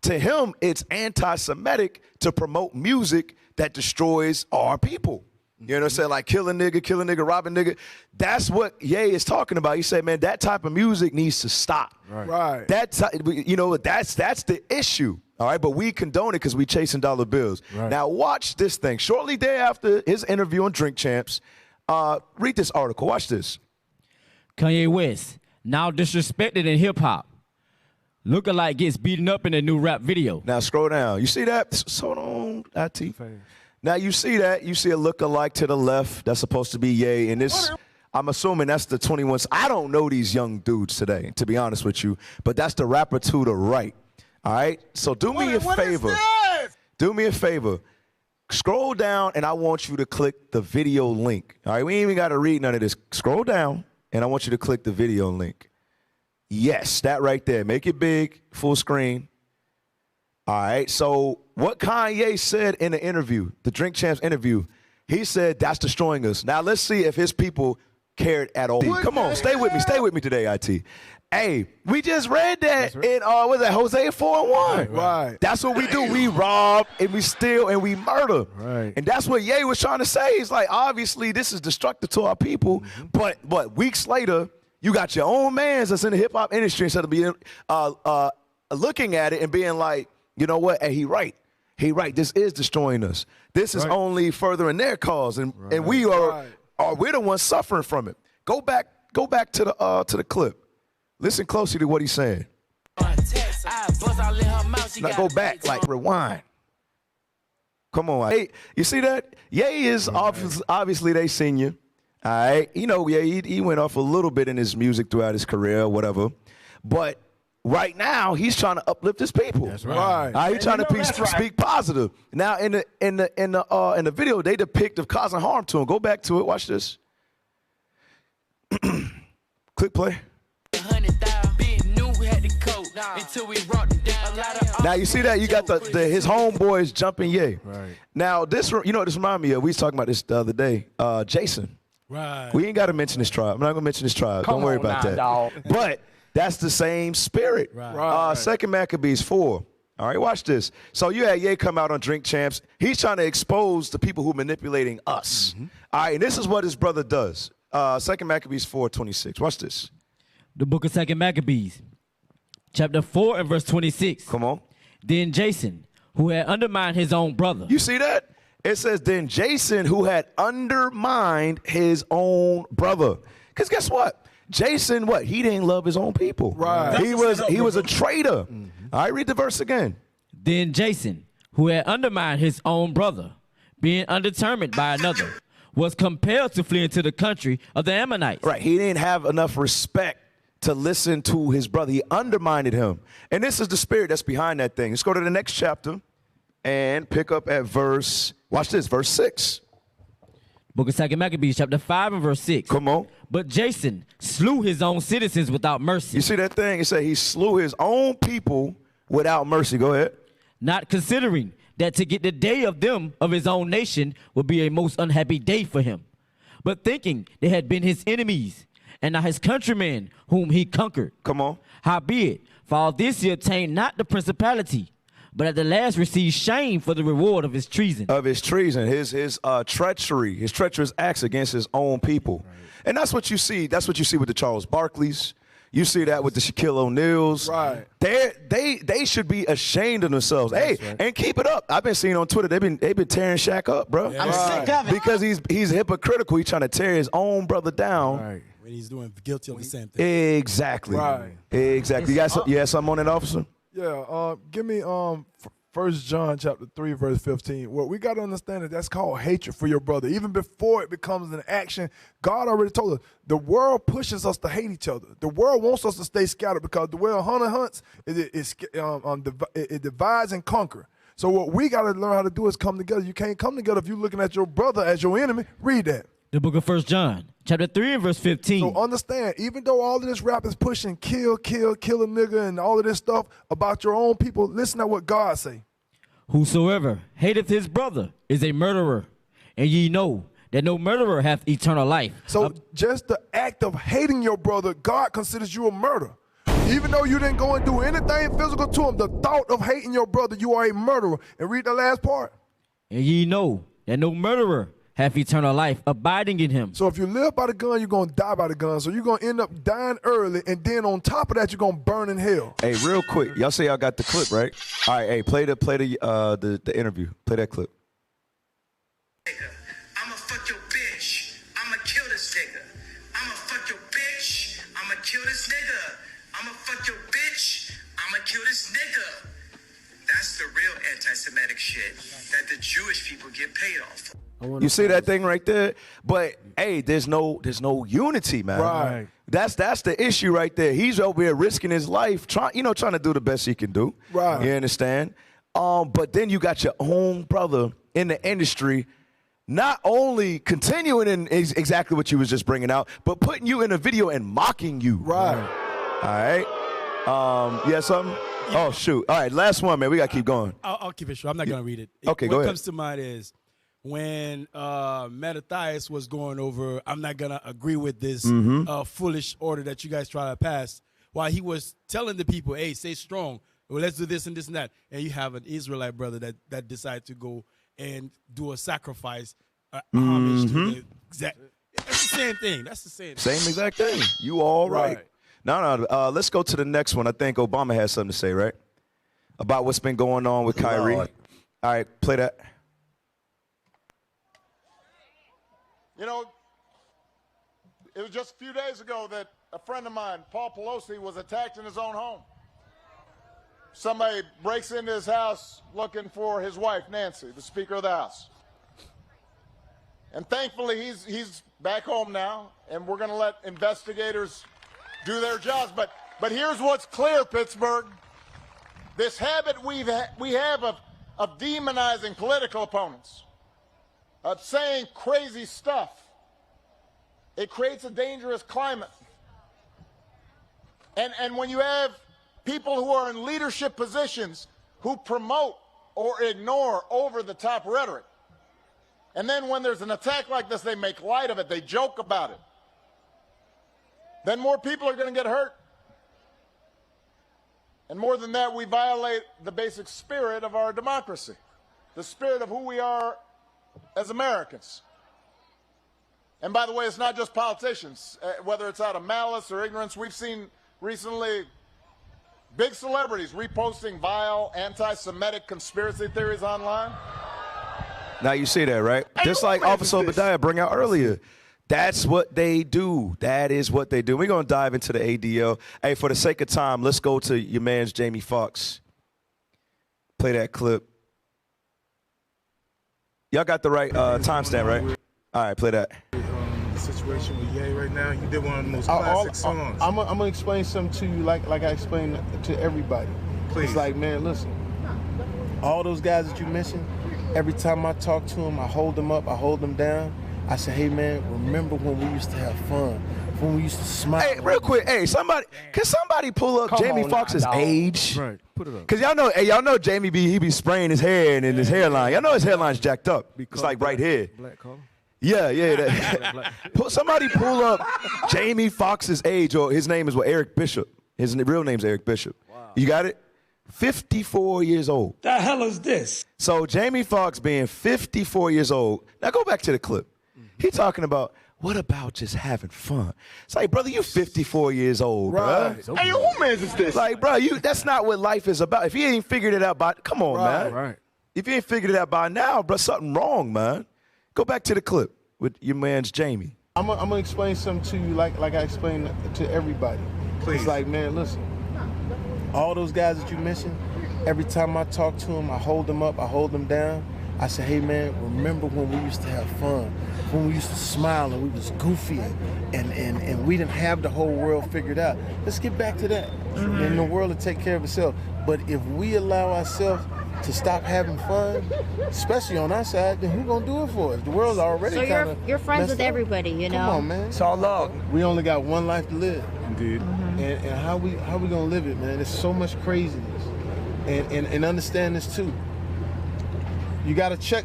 to him, it's anti-Semitic to promote music that destroys our people. You know what I'm saying? Like kill a nigga, rob a nigga. That's what Ye is talking about. He said, man, that type of music needs to stop. Right. That's the issue. All right, but we condone it because we chasing dollar bills. Right. Now watch this thing. Shortly thereafter his interview on Drink Champs, read this article. Watch this. Kanye West, now disrespected in hip hop. Lookalike gets beaten up in a new rap video. Now scroll down. You see that? Hold on, IT. Now you see that. You see a lookalike to the left. That's supposed to be Ye. And this, I'm assuming that's the 21. I don't know these young dudes today, to be honest with you. But that's the rapper to the right. All right? So do me a favor. Do me a favor. Scroll down, and I want you to click the video link. All right? We ain't even got to read none of this. Scroll down, and I want you to click the video link. Yes, that right there. Make it big, full screen. All right, so what Kanye said in the interview, the Drink Champs interview, he said that's destroying us. Now let's see if his people cared at all. Come on, stay with me today, IT. Hey, we just read that in Hosea 4:1. Right. That's what we do. We rob and we steal and we murder. Right. And that's what Ye was trying to say. He's like, obviously this is destructive to our people, but weeks later, you got your own mans that's in the hip hop industry instead of being looking at it and being like, you know what? Hey, he right. This is destroying us. This is only furthering their cause, and we we're the ones suffering from it. Go back to the clip. Listen closely to what he's saying. Now go back, like rewind. Come on, hey, you see that? Ye is obviously they senior. All right, he went off a little bit in his music throughout his career, whatever, but. Right now, he's trying to uplift his people. That's right. He's trying to speak positive. Now, in the video, they depict of causing harm to him. Go back to it. Watch this. Click play. Now you see that you got his homeboys jumping Ye. Right. Now this, what this remind me of? We was talking about this the other day. Jason. Right. We ain't got to mention his tribe. I'm not gonna mention his tribe. Don't worry about that. Dog. But. That's the same spirit. Right. Second Maccabees 4. All right, watch this. So you had Ye come out on Drink Champs. He's trying to expose the people who are manipulating us. All right, and this is what his brother does. Second Maccabees 4:26. Watch this. The book of Second Maccabees, chapter 4 and verse 26. Come on. Then Jason, who had undermined his own brother. You see that? It says, then Jason, who had undermined his own brother. Because guess what? Jason, he didn't love his own people. Right. He was a traitor. All right, read the verse again. Then Jason, who had undermined his own brother, being undetermined by another, was compelled to flee into the country of the Ammonites. Right, he didn't have enough respect to listen to his brother. He undermined him. And this is the spirit that's behind that thing. Let's go to the next chapter and pick up at verse 6. Book of Second Maccabees, chapter 5 and verse 6. Come on. But Jason slew his own citizens without mercy. You see that thing? It said he slew his own people without mercy. Go ahead. Not considering that to get the day of them of his own nation would be a most unhappy day for him, but thinking they had been his enemies and not his countrymen whom he conquered. Come on. Howbeit, for all this he obtained not the principality, but at the last received shame for the reward of his treason. His treachery, his treacherous acts against his own people. Right. And that's what you see. That's what you see with the Charles Barkleys. You see that with the Shaquille O'Neals. Right. They should be ashamed of themselves. That's right. And keep it up. I've been seeing on Twitter, they've been tearing Shaq up, bro. Yeah. I'm sick of it. Because he's hypocritical. He's trying to tear his own brother down. Right. When he's guilty of the same thing. Exactly. Right. Exactly. You had something on that, officer? Yeah. Give me 1 John chapter 3, verse 15. What we got to understand is that's called hatred for your brother. Even before it becomes an action, God already told us the world pushes us to hate each other. The world wants us to stay scattered because the way a hunter hunts, it divides and conquers. So what we got to learn how to do is come together. You can't come together if you're looking at your brother as your enemy. Read that. The book of 1 John, chapter 3 and verse 15. So understand, even though all of this rap is pushing kill a nigga and all of this stuff about your own people, listen to what God say. Whosoever hateth his brother is a murderer, and ye know that no murderer hath eternal life. So just the act of hating your brother, God considers you a murderer. Even though you didn't go and do anything physical to him, the thought of hating your brother, you are a murderer. And read the last part. And ye know that no murderer hath eternal life abiding in him. So if you live by the gun, you're going to die by the gun. So you're going to end up dying early, and then on top of that, you're going to burn in hell. Hey, real quick, y'all say y'all got the clip, right? All right, hey, play the interview. Play that clip. I'ma fuck your bitch. I'ma kill this nigga. I'ma fuck your bitch. I'ma kill this nigga. I'ma fuck your bitch. I'ma kill this nigga. That's the real anti-Semitic shit that the Jewish people get paid off. You see that thing right there? But hey, there's no unity, man. Right. That's the issue right there. He's over here risking his life, trying to do the best he can do. Right. You understand? But then you got your own brother in the industry, not only continuing in exactly what you was just bringing out, but putting you in a video and mocking you. Right. All right. You have something? Yeah. Oh shoot! All right, last one, man. We gotta keep going. I'll keep it short. I'm not gonna read it. Okay, go ahead. What ahead. comes to mind is when Mattathias was going over, I'm not going to agree with this foolish order that you guys try to pass, while he was telling the people, hey, stay strong. Well, let's do this and this and that. And you have an Israelite brother that decided to go and do a sacrifice, homage to the exact. It's the same thing. That's the same thing. Same exact thing. You all right. No. Let's go to the next one. I think Obama has something to say, right? About what's been going on with Kyrie. All right, play that. You know, it was just a few days ago that a friend of mine, Paul Pelosi, was attacked in his own home. Somebody breaks into his house looking for his wife, Nancy, the Speaker of the House. And thankfully, he's back home now, and we're going to let investigators do their jobs. But here's what's clear, Pittsburgh. This habit we have of demonizing political opponents, of saying crazy stuff, it creates a dangerous climate. And when you have people who are in leadership positions who promote or ignore over-the-top rhetoric, and then when there's an attack like this, they make light of it, they joke about it, then more people are going to get hurt. And more than that, we violate the basic spirit of our democracy, the spirit of who we are as Americans. And by the way, it's not just politicians. Whether it's out of malice or ignorance, we've seen recently big celebrities reposting vile anti-Semitic conspiracy theories online. Now you see that, right? Just like Officer Obadiah bring out earlier. That's what they do. That is what they do. We're going to dive into the ADL. Hey, for the sake of time, let's go to your man's Jamie Foxx. Play that clip. Y'all got the right timestamp, right? All right, play that. The situation with Ye right now, he did one of the most classic songs. I'm going to explain something to you like I explained to everybody. Please. It's like, man, listen. All those guys that you mentioned, every time I talk to them, I hold them up, I hold them down. I said, hey, man, remember when we used to have fun, when we used to smile? Hey, real quick, can somebody pull up Jamie Foxx's age? Right, put it up. Because y'all know Jamie he be spraying his hair and in his hairline. Y'all know his hairline's jacked up. It's like right here. Black color? Yeah. Somebody pull up Jamie Foxx's age, or his name is Eric Bishop. His real name's Eric Bishop. Wow. You got it? 54 years old. The hell is this? So Jamie Foxx being 54 years old. Now go back to the clip. He talking about, what about just having fun? It's like, brother, you 54 years old, right. bro. Hey, who man is this? Like, bro, that's not what life is about. If you ain't figured it out come on, man. Right. If you ain't figured it out by now, bro, something wrong, man. Go back to the clip with your man's Jamie. I'm going to explain something to you like I explained to everybody. Please. It's like, man, listen. All those guys that you mentioned, Every time I talk to him, I hold him up, I hold him down. I say, hey man, remember when we used to have fun, when we used to smile and we was goofy and we didn't have the whole world figured out. Let's get back to that. And the world will take care of itself. But if we allow ourselves to stop having fun, especially on our side, then who's gonna do it for us? The world's already kind of you're friends with everybody, you know. Come on, man. It's all love. We only got one life to live. Indeed. And how we gonna live it, man? There's so much craziness. And understand this too. We gotta check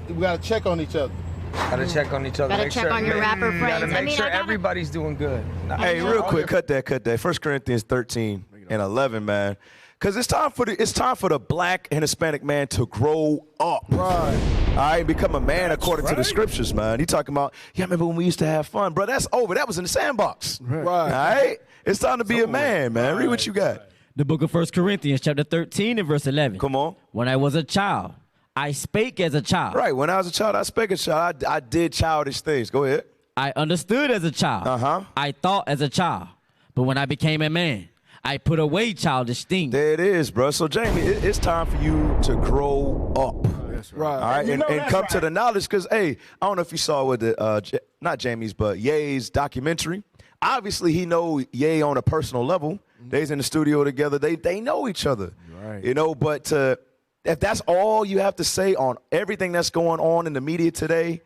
on each other. Gotta check on each other. Gotta check on your rapper friends. Gotta make sure everybody's doing good. Hey, real quick, cut that. 1 Corinthians 13 and 11, man. Because it's time for the black and Hispanic man to grow up. Right. All right, become a man according to the scriptures, man. He talking about, yeah, I remember when we used to have fun. Bro, that's over. That was in the sandbox. Right. All right? It's time to be a man, man. Read what you got. The book of 1 Corinthians, chapter 13 and verse 11. Come on. When I was a child, I spake as a child. Right. When I was a child, I spake as a child. I did childish things. Go ahead. I understood as a child. I thought as a child. But when I became a man, I put away childish things. There it is, bro. So, Jamie, it's time for you to grow up. That's right. All right. And come to the knowledge because, hey, I don't know if you saw with the, not Jamie's, but Ye's documentary. Obviously, he know Ye on a personal level. They's in the studio together. They know each other. Right. You know, but if that's all you have to say on everything that's going on in the media today,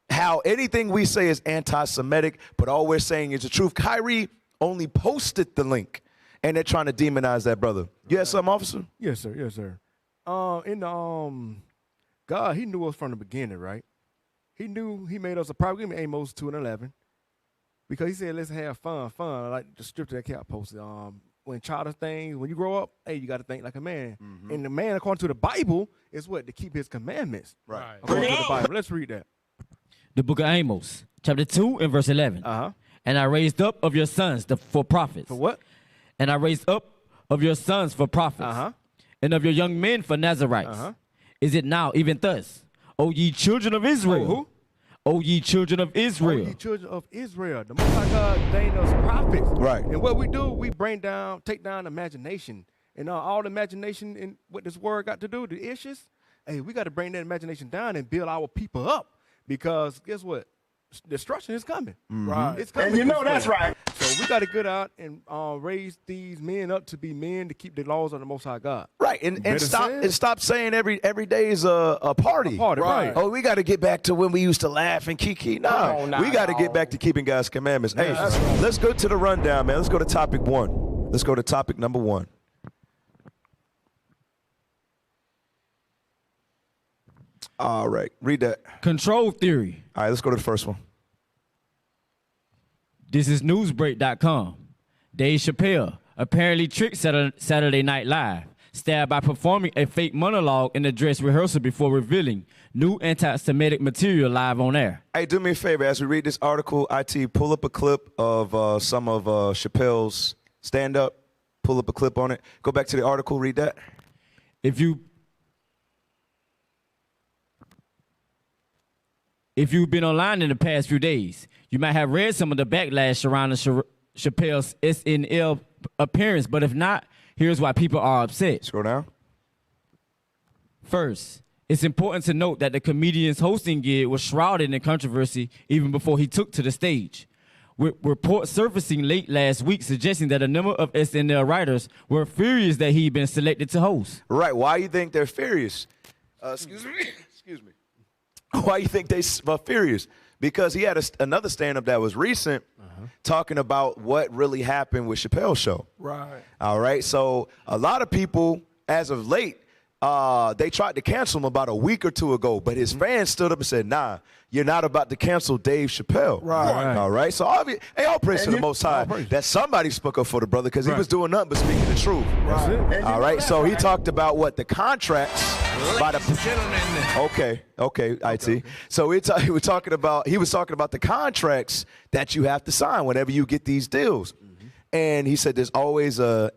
how anything we say is anti-Semitic, but all we're saying is the truth. Kyrie only posted the link, and they're trying to demonize that brother. You had something, officer? Yes, sir. Yes, sir. God, he knew us from the beginning, right? He knew he made us a private. Give me Amos 2 and 11. Because he said, let's have fun. Like the scripture that Cap posted. When childish things, when you grow up, hey, you got to think like a man. And the man, according to the Bible, is what? To keep his commandments. Right. According to the Bible. Let's read that. The book of Amos, chapter 2 and verse 11. And I raised up of your sons for prophets. For what? And I raised up of your sons for prophets. And of your young men for Nazarites. Is it now even thus, O ye children of Israel? Who? O ye children of Israel. O ye children of Israel. The Most High God ordained us prophets. Right. And what we do, we take down imagination. And all the imagination and what this word got to do, the issues, hey, we got to bring that imagination down and build our people up. Because guess what? Destruction is coming. Right. It's coming. And you know that's right. So we got to get out and raise these men up to be men to keep the laws of the Most High God. Right, and stop saying every day is a party. Right. Oh, we got to get back to when we used to laugh and kiki. No, we got to get back to keeping God's commandments. Hey, let's go to the rundown, man. Let's go to topic 1. Let's go to topic number 1. All right, read that. Control theory. All right, let's go to the first one. This is newsbreak.com. Dave Chappelle apparently tricked Saturday Night Live, stabbed by performing a fake monologue in a dress rehearsal before revealing new anti-Semitic material live on air. Hey, do me a favor. As we read this article, IT, pull up a clip of some of Chappelle's stand-up. Pull up a clip on it. Go back to the article. Read that. If you've been online in the past few days, you might have read some of the backlash surrounding Chappelle's SNL appearance, but if not, here's why people are upset. Scroll down. First, it's important to note that the comedian's hosting gig was shrouded in controversy even before he took to the stage, with reports surfacing late last week suggesting that a number of SNL writers were furious that he'd been selected to host. Right. Why do you think they're furious? Excuse me. Why do you think they are furious? Because he had another stand-up that was recent talking about what really happened with Chappelle's show. Right. All right. So a lot of people, as of late, they tried to cancel him about a week or two ago, but his fans stood up and said, nah, you're not about to cancel Dave Chappelle. Right. All right. So all praise to the Most High that somebody spoke up for the brother because he was doing nothing but speaking the truth. Right. All right. So he talked about what the contracts by the Okay, IT. So he was talking about the contracts that you have to sign whenever you get these deals. And he said there's always a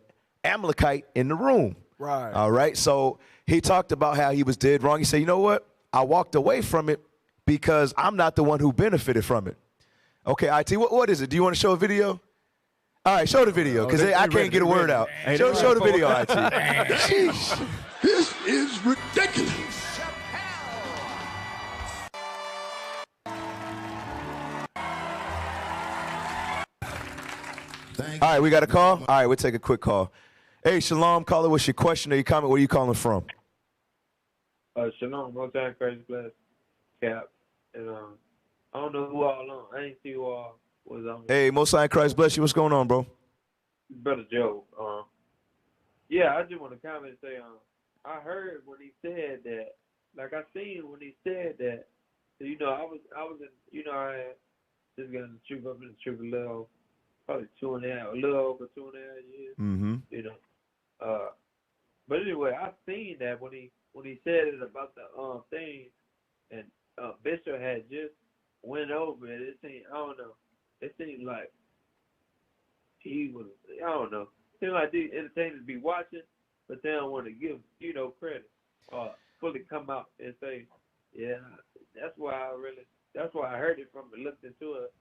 Amalekite in the room. Right. All right. So he talked about how he was dead wrong. He said, you know what? I walked away from it because I'm not the one who benefited from it. Okay, IT, what is it? Do you want to show a video? All right, show the video, because I can't get a word out. Show the video, IT. Sheesh. This is ridiculous. All right, we got a call? All right, we'll take a quick call. Hey, Shalom, caller, what's your question or your comment? Where are you calling from? Shalom, long time, crazy bless, Cap. And I don't know who all on. I ain't see who all was on. Hey, Most High Christ bless you. What's going on, bro? Brother Joe. Yeah, I just want to comment and say, I heard when he said that, like I seen when he said that, you know, I was in, you know, I had just got in the troop, up in the troop a little, probably a little over 2.5 years. Mm-hmm. You know, but anyway, I seen that when he said it about the thing, and Bishop had just went over it. It seemed, I don't know. It seemed like he was, I don't know. It seemed like these entertainers be watching, but they don't want to give, you know, credit or fully come out and say, yeah, that's why I heard it from and looked into it,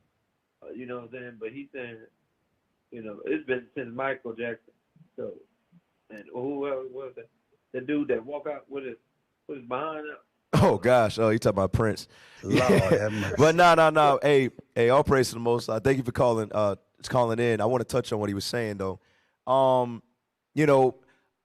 you know what I'm saying? But he's saying, you know, it's been since Michael Jackson. So, and whoever was that? The dude that walk out with his behind up. Oh, gosh. Oh, you talking about Prince. Lord have mercy. But no. Hey, all praise to the Most High. Thank you for calling in. I want to touch on what he was saying, though. You know,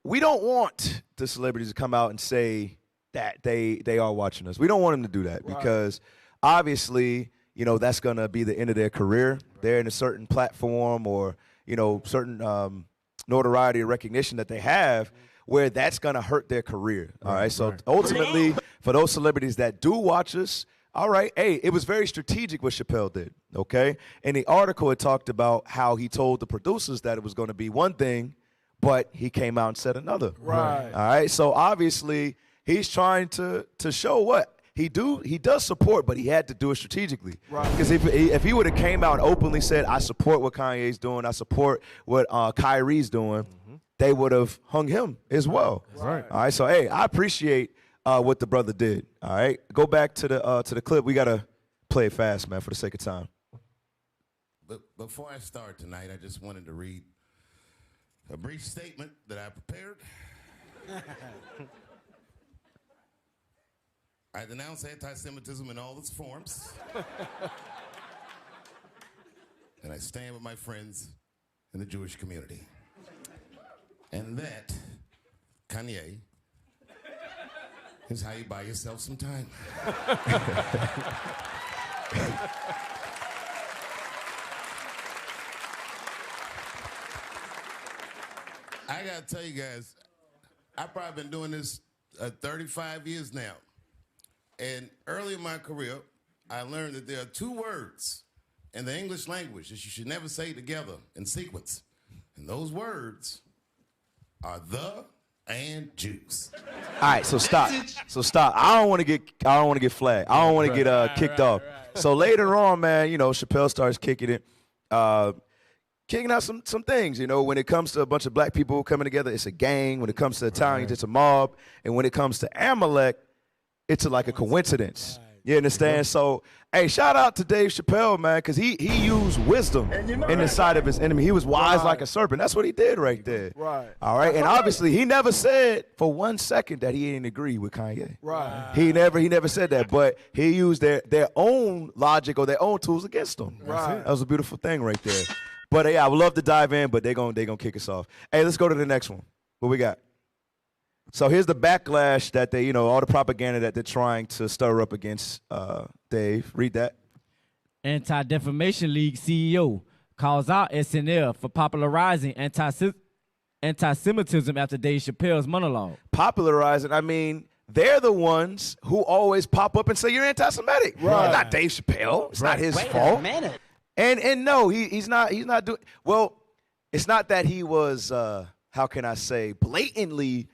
we don't want the celebrities to come out and say that they are watching us. We don't want them to do that because obviously, you know, that's going to be the end of their career. They're in a certain platform or, you know, certain notoriety or recognition that they have where that's going to hurt their career. All right. So ultimately, for those celebrities that do watch us, all right, hey, it was very strategic what Chappelle did, okay? In the article, it talked about how he told the producers that it was going to be one thing, but he came out and said another. Right. All right, so obviously, he's trying to show what? He does support, but he had to do it strategically. Right. Because if he would have came out and openly said, I support what Kanye's doing, I support what Kyrie's doing, they would have hung him as well. Right. All right, so, hey, I appreciate what the brother did. All right, go back to the clip. We gotta play it fast, man, for the sake of time. But before I start tonight, I just wanted to read a brief statement that I prepared. I denounce anti-Semitism in all its forms, and I stand with my friends in the Jewish community. And that, Kanye, is how you buy yourself some time. I gotta tell you guys, I've probably been doing this 35 years now. And early in my career, I learned that there are two words in the English language that you should never say together in sequence. And those words are the and Jews. All right, so stop. I don't want to get flagged. I don't want to get kicked off. So later on, man, you know, Chappelle starts kicking out some things. You know, when it comes to a bunch of black people coming together, it's a gang. When it comes to Italians, it's a mob. And when it comes to Amalek, it's like a coincidence. You understand? So, hey, shout out to Dave Chappelle, man, because he used wisdom in the sight of his enemy. He was wise like a serpent. That's what he did right there. Right. All right. And obviously, he never said for 1 second that he didn't agree with Kanye. Right. He never said that. But he used their own logic or their own tools against them. Right. That was a beautiful thing right there. But yeah, I would love to dive in, but they're gonna kick us off. Hey, let's go to the next one. What we got? So here's the backlash that they, you know, all the propaganda that they're trying to stir up against Dave. Read that. Anti-Defamation League CEO calls out SNL for popularizing anti-Semitism after Dave Chappelle's monologue. Popularizing, I mean, they're the ones who always pop up and say you're anti-Semitic. Right. It's not Dave Chappelle. It's not his fault. Wait a minute. And no, he's not doing, well, it's not that he was, how can I say, blatantly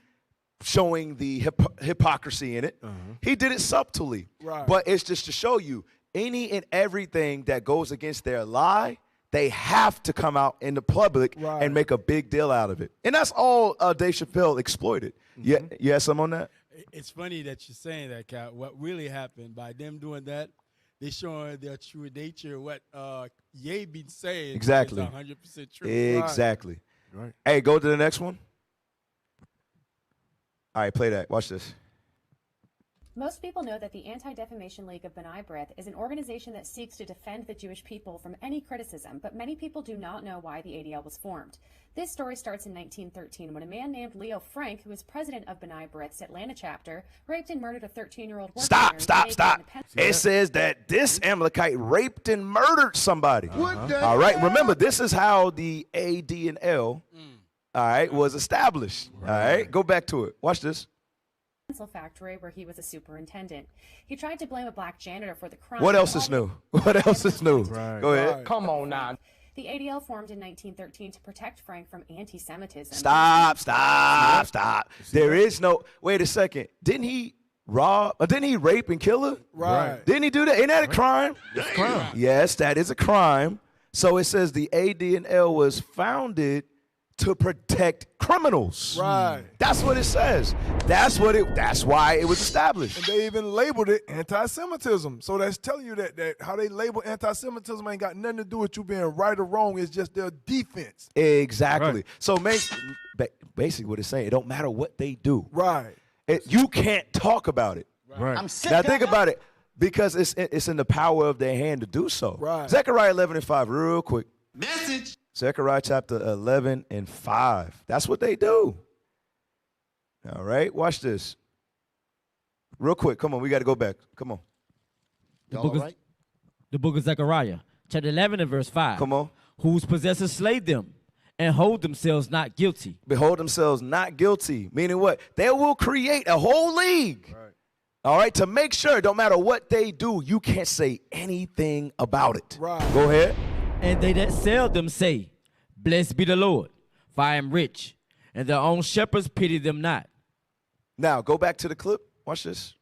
showing the hypocrisy in it. He did it subtly. Right. But it's just to show you, any and everything that goes against their lie, they have to come out in the public and make a big deal out of it. And that's all Dave Chappelle exploited. You had some on that? It's funny that you're saying that, Cal. What really happened by them doing that, they showing their true nature. What Ye been saying Exactly. is 100% true. Exactly. Right. Hey, go to the next one. All right, play that. Watch this. Most people know that the Anti-Defamation League of B'nai B'rith is an organization that seeks to defend the Jewish people from any criticism, but many people do not know why the ADL was formed. This story starts in 1913 when a man named Leo Frank, who was president of B'nai B'rith's Atlanta chapter, raped and murdered a 13-year-old worker. Stop. It says that this Amalekite raped and murdered somebody. All right, remember, this is how the AD and L, all right, was established. All right, go back to it. Watch this. Pencil factory where he was a superintendent. He tried to blame a black janitor for the crime. What else is new? What else is new? Go ahead. Come on now. The ADL formed in 1913 to protect Frank from anti-Semitism. Stop. There is no, wait a second. Didn't he rob, or didn't he rape and kill her? Right. Didn't he do that? Ain't that a crime? It's a crime. Yes, that is a crime. So it says the AD and L was founded to protect criminals. Right. That's what it says. That's why it was established. And they even labeled it anti-Semitism. So that's telling you that how they label anti-Semitism ain't got nothing to do with you being right or wrong. It's just their defense. Exactly. Right. So basically what it's saying, it don't matter what they do. Right. You can't talk about it. Right. I'm sick now think about it, because it's in the power of their hand to do so. Right. Zechariah 11:5, real quick. Message. Zechariah chapter 11:5. That's what they do. All right, watch this. Real quick, come on, we got to go back. Come on. The book of Zechariah, chapter 11 and verse 5. Come on. Whose possessors slay them and hold themselves not guilty. Behold themselves not guilty. Meaning what? They will create a whole league. Right. All right, to make sure, no matter what they do, you can't say anything about it. Right. Go ahead. And they that sell them say, Blessed be the Lord, for I am rich, and their own shepherds pity them not. Now, go back to the clip. Watch this.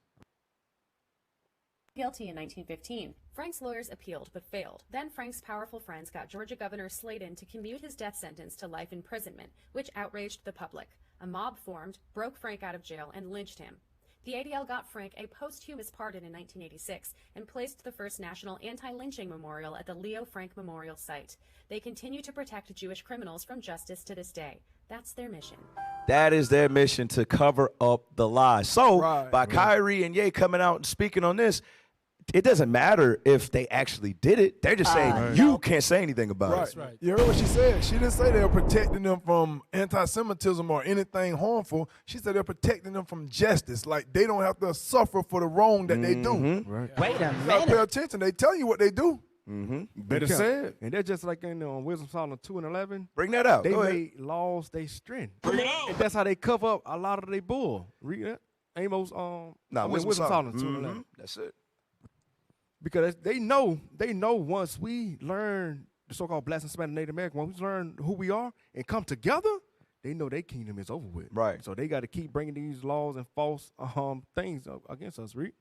Guilty in 1915. Frank's lawyers appealed but failed. Then Frank's powerful friends got Georgia Governor Sladen to commute his death sentence to life imprisonment, which outraged the public. A mob formed, broke Frank out of jail, and lynched him. The ADL got Frank a posthumous pardon in 1986 and placed the first national anti-lynching memorial at the Leo Frank Memorial Site. They continue to protect Jewish criminals from justice to this day. That's their mission. That is their mission, to cover up the lies. So by Kyrie and Ye coming out and speaking on this, it doesn't matter if they actually did it. They're just saying you can't say anything about it. Right. You heard what she said. She didn't say they were protecting them from anti-Semitism or anything harmful. She said they're protecting them from justice. Like they don't have to suffer for the wrong that they do. Right. Wait a You gotta pay attention. They tell you what they do. Better said. And they're just like in Wisdom Psalm 2 and 11. Bring that out. They Go ahead. made laws they strength. Bring it out. And that's how they cover up a lot of their bull. Read that. Amos, Wisdom Psalm 2 and Psalm. 11. That's it. Because they know once we learn the so-called Black and Hispanic Native American, once we learn who we are and come together, they know their kingdom is over with. Right. So they got to keep bringing these laws and false things against us. Read.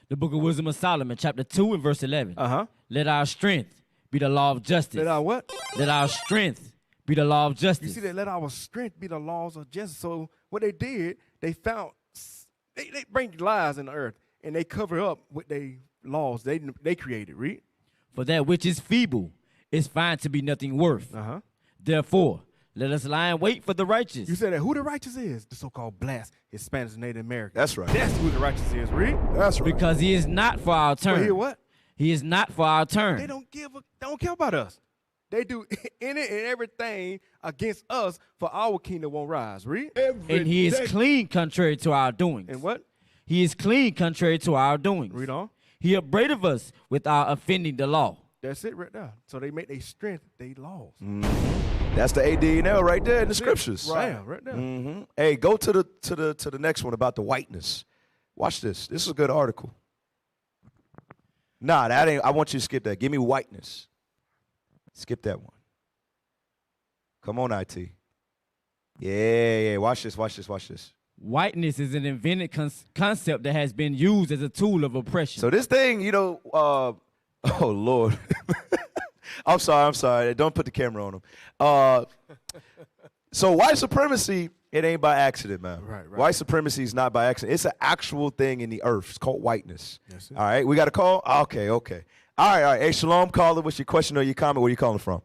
The book of Wisdom of Solomon, chapter 2 and verse 11. Uh-huh. Let our strength be the law of justice. Let our what? Let our strength be the law of justice. You see that? Let our strength be the laws of justice. So what they did, they found, they bring lies in the earth, and they cover up with their laws they created. Read. For that which is feeble is found to be nothing worth. Uh-huh. Therefore, let us lie in wait for the righteous. You said that who the righteous is? The so-called Blacks, Hispanics, and Native Americans. That's right. That's who the righteous is. Read. That's right. Because he is not for our turn. But here what? He is not for our turn. They don't care about us. They do any and everything against us for our kingdom won't rise. Read. And he is clean contrary to our doings. And what? He is clean contrary to our doings. Read on. He upbraideth us without offending the law. That's it right there. So they make their strength their laws. That's the ADNL right there in the scriptures. Right there. Hey, go to the next one about the whiteness. Watch this. This is a good article. Nah, that ain't. I want you to skip that. Give me whiteness. Skip that one. Come on, IT. Yeah. Watch this. Whiteness is an invented concept that has been used as a tool of oppression. So this thing, oh Lord. I'm sorry. Don't put the camera on him. So white supremacy It ain't by accident, man. Right. White supremacy is not by accident. It's an actual thing in the earth. It's called whiteness. All right, we got a call? Okay. All right. Hey, Shalom, caller. What's your question or your comment? Where you calling from?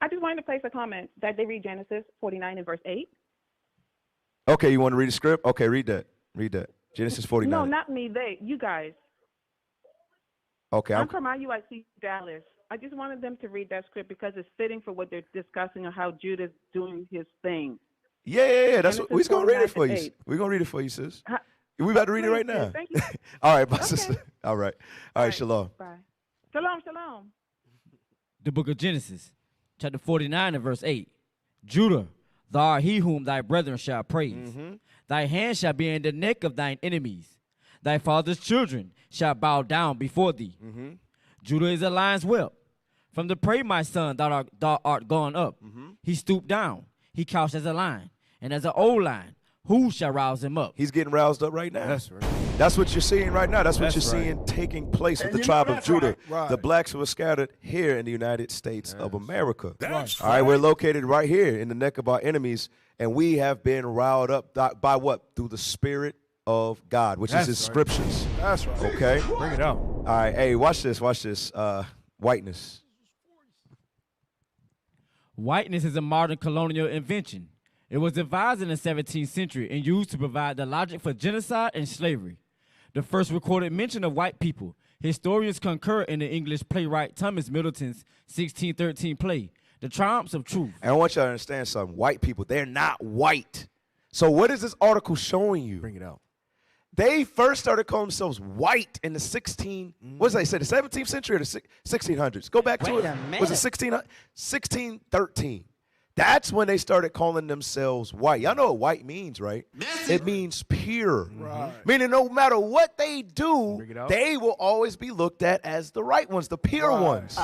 I just wanted to place a comment that they read Genesis 49 and verse 8. Okay, you want to read the script? Okay, read that. Genesis 49. No, not me. You guys. Okay. I'm from IUIC Dallas. I just wanted them to read that script because it's fitting for what they're discussing on how Judah's doing his thing. Yeah. That's what we're gonna read it for you. 49-8. We're gonna read it for you, sis. We about to read it right now. Thank you. All right, my sister. All right, Shalom. Bye. Shalom. The book of Genesis, chapter 49 and verse 8. Judah, thou art he whom thy brethren shall praise. Thy hand shall be in the neck of thine enemies. Thy father's children shall bow down before thee. Judah is a lion's whelp. From the prey, my son, thou art gone up. He stooped down. He couched as a lion, and as an old lion, who shall rouse him up? He's getting roused up right now. That's right. That's what you're seeing right now. That's what you're seeing taking place with the tribe of Judah. Right. The blacks who are scattered here in the United States of America. That's All right, we're located right here in the neck of our enemies, and we have been riled up by what? Through the Spirit of God, which is his scriptures. That's right. Okay? Bring it out. All right, hey, watch this. Whiteness. Whiteness is a modern colonial invention. It was devised in the 17th century and used to provide the logic for genocide and slavery. The first recorded mention of white people, historians concur in the English playwright Thomas Middleton's 1613 play, The Triumphs of Truth. And I want y'all to understand something. White people, they're not white. So what is this article showing you? Bring it out. They first started calling themselves white in the 17th century or the 1600s? Go back to it. Was it 1613? That's when they started calling themselves white. Y'all know what white means, right? It means pure. Right. Meaning no matter what they do, they will always be looked at as the right ones, the pure ones.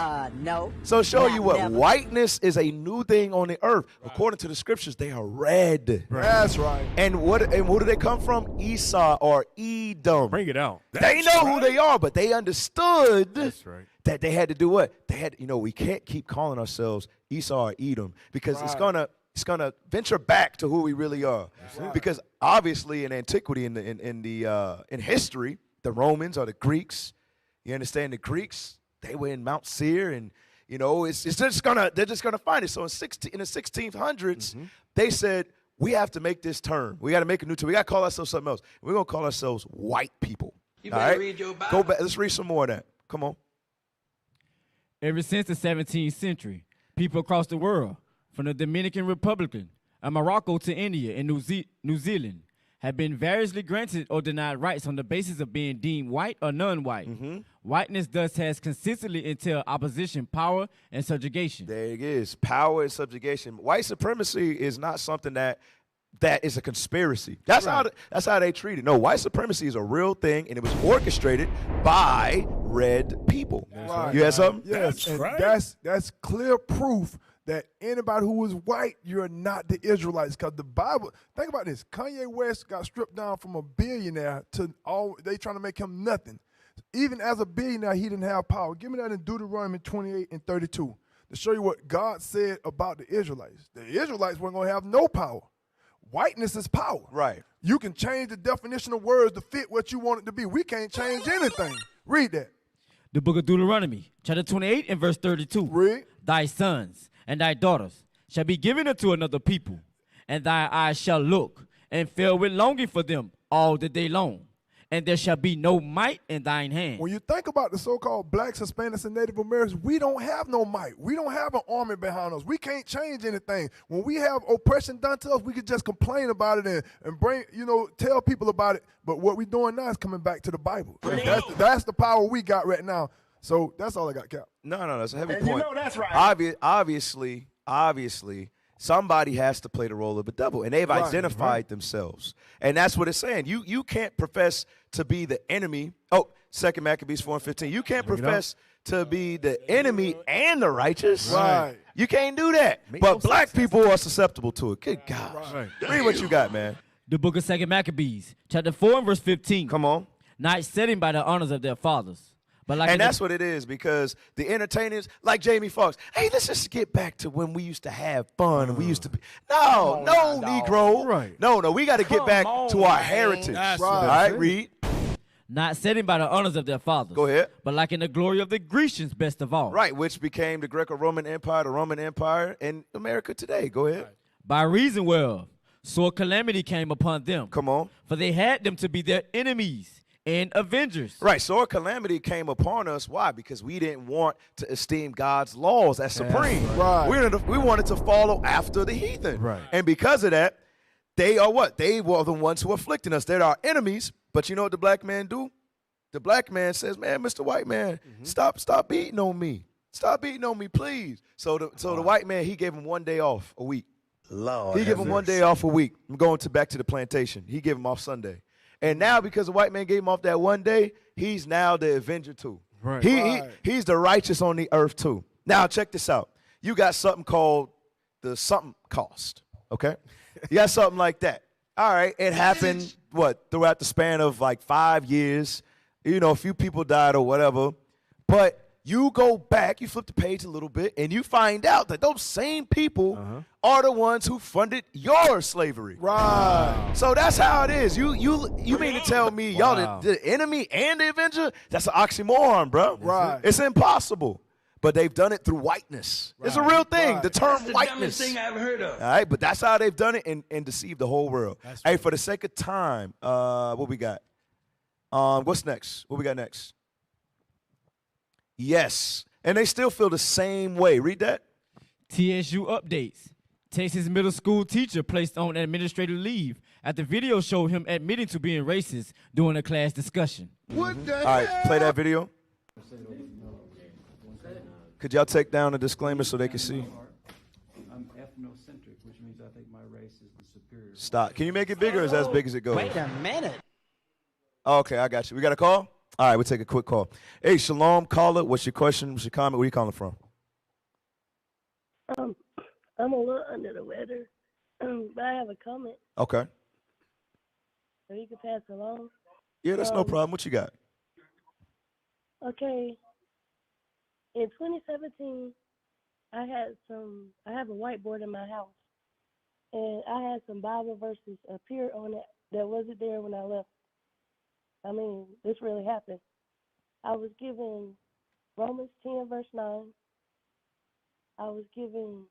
No. So show you what, whiteness is a new thing on the earth. According to the scriptures, they are red. That's right. And who do they come from? Esau or Edom. Bring it out. They know who they are, but they understood That's right. that they had to do what? They had, we can't keep calling ourselves Esau or Edom because it's gonna venture back to who we really are. Right. Because obviously in antiquity, in history, the Romans or the Greeks, you understand the Greeks, they were in Mount Seir, and they're just gonna find it. So in the 1600s, they said we have to make this turn. We got to make a new turn. We got to call ourselves something else. We're gonna call ourselves white people. You better read your Bible. Go back. Let's read some more of that. Come on. Ever since the 17th century, people across the world, from the Dominican Republic and Morocco to India and New Zealand, have been variously granted or denied rights on the basis of being deemed white or non-white. Whiteness thus has consistently entailed opposition, power, and subjugation. There it is, power and subjugation. White supremacy is not something that is a conspiracy. That's how they treat it. No, white supremacy is a real thing, and it was orchestrated by red people. Right. You had something? Yes, that's clear proof that anybody who is white, you're not the Israelites. Because the Bible, think about this. Kanye West got stripped down from a billionaire to they trying to make him nothing. Even as a billionaire, he didn't have power. Give me that in Deuteronomy 28 and 32 to show you what God said about the Israelites. The Israelites weren't going to have no power. Whiteness is power. Right. You can change the definition of words to fit what you want it to be. We can't change anything. Read that. The book of Deuteronomy, chapter 28 and verse 32. Read. Thy sons and thy daughters shall be given unto another people, and thy eyes shall look and fill with longing for them all the day long. And there shall be no might in thine hand. When you think about the so-called blacks, Hispanics, and Native Americans, we don't have no might. We don't have an army behind us. We can't change anything. When we have oppression done to us, we could just complain about it and bring, tell people about it. But what we're doing now is coming back to the Bible. That's the power we got right now. So that's all I got, Cap. No, that's a heavy And point. that's right. Obviously, somebody has to play the role of the devil, and they've identified themselves. And that's what it's saying. You can't profess to be the enemy. 2 Maccabees 4:15. You can't profess to be the enemy and the righteous. Right. You can't do that. But black people are susceptible to it. Good gosh. Right. Read what you got, man. The book of 2 Maccabees, chapter 4 and verse 15. Come on. Not setting by the honors of their fathers, And that's what it is, because the entertainers, like Jamie Foxx, hey, let's just get back to when we used to have fun and we used to be. No, Negro. Right. No, we got to get back to our heritage. That's All what right, it is. read. Not setting by the honors of their fathers. Go ahead. But like in the glory of the Grecians, best of all. Right, which became the Greco-Roman Empire, the Roman Empire, and America today. Go ahead. By reason whereof sore calamity came upon them. Come on. For they had them to be their enemies and avengers. Right, sore calamity came upon us. Why? Because we didn't want to esteem God's laws as supreme. Right. We wanted to follow after the heathen. Right. And because of that, they are what? They were the ones who afflicted us. They're our enemies. But you know what the black man do? The black man says, man, Mr. White Man, stop beating on me. Stop beating on me, please. So the white man, he gave him 1 day off a week. Lord, He gave him 1 day off a week. I'm going back to the plantation. He gave him off Sunday. And now, because the white man gave him off that 1 day, he's now the avenger too. Right. He's the righteous on the earth too. Now, check this out. You got something called the something cost, okay? You got something like that. All right, it happened, throughout the span of like 5 years. You know, a few people died or whatever. But you go back, you flip the page a little bit, and you find out that those same people are the ones who funded your slavery. Right. So that's how it is. You mean to tell me y'all the enemy and the avenger? That's an oxymoron, bro. Right. It's impossible. But they've done it through whiteness. It's a real thing. The term That's the whiteness. dumbest thing I've heard of. All right, but that's how they've done it and deceived the whole world. Hey, for the sake of time, what we got? What's next? What we got next? Yes. And they still feel the same way. Read that. TSU updates. Texas middle school teacher placed on administrative leave after video showed him admitting to being racist during a class discussion. What the All right, play that video. Could y'all take down the disclaimer so they can see? I'm ethnocentric, which means I think my race is the superior. Stop. Can you make it bigger or is that as big as it goes? Wait a minute. Okay, I got you. We got a call? All right, we'll take a quick call. Hey, Shalom, caller. What's your question? What's your comment? Where are you calling from? I'm a little under the weather, but I have a comment. Okay. So you can pass it along. Yeah, that's no problem. What you got? Okay. In 2017, I have a whiteboard in my house, and I had some Bible verses appear on it that wasn't there when I left. I mean, this really happened. I was given Romans 10, verse 9. I was given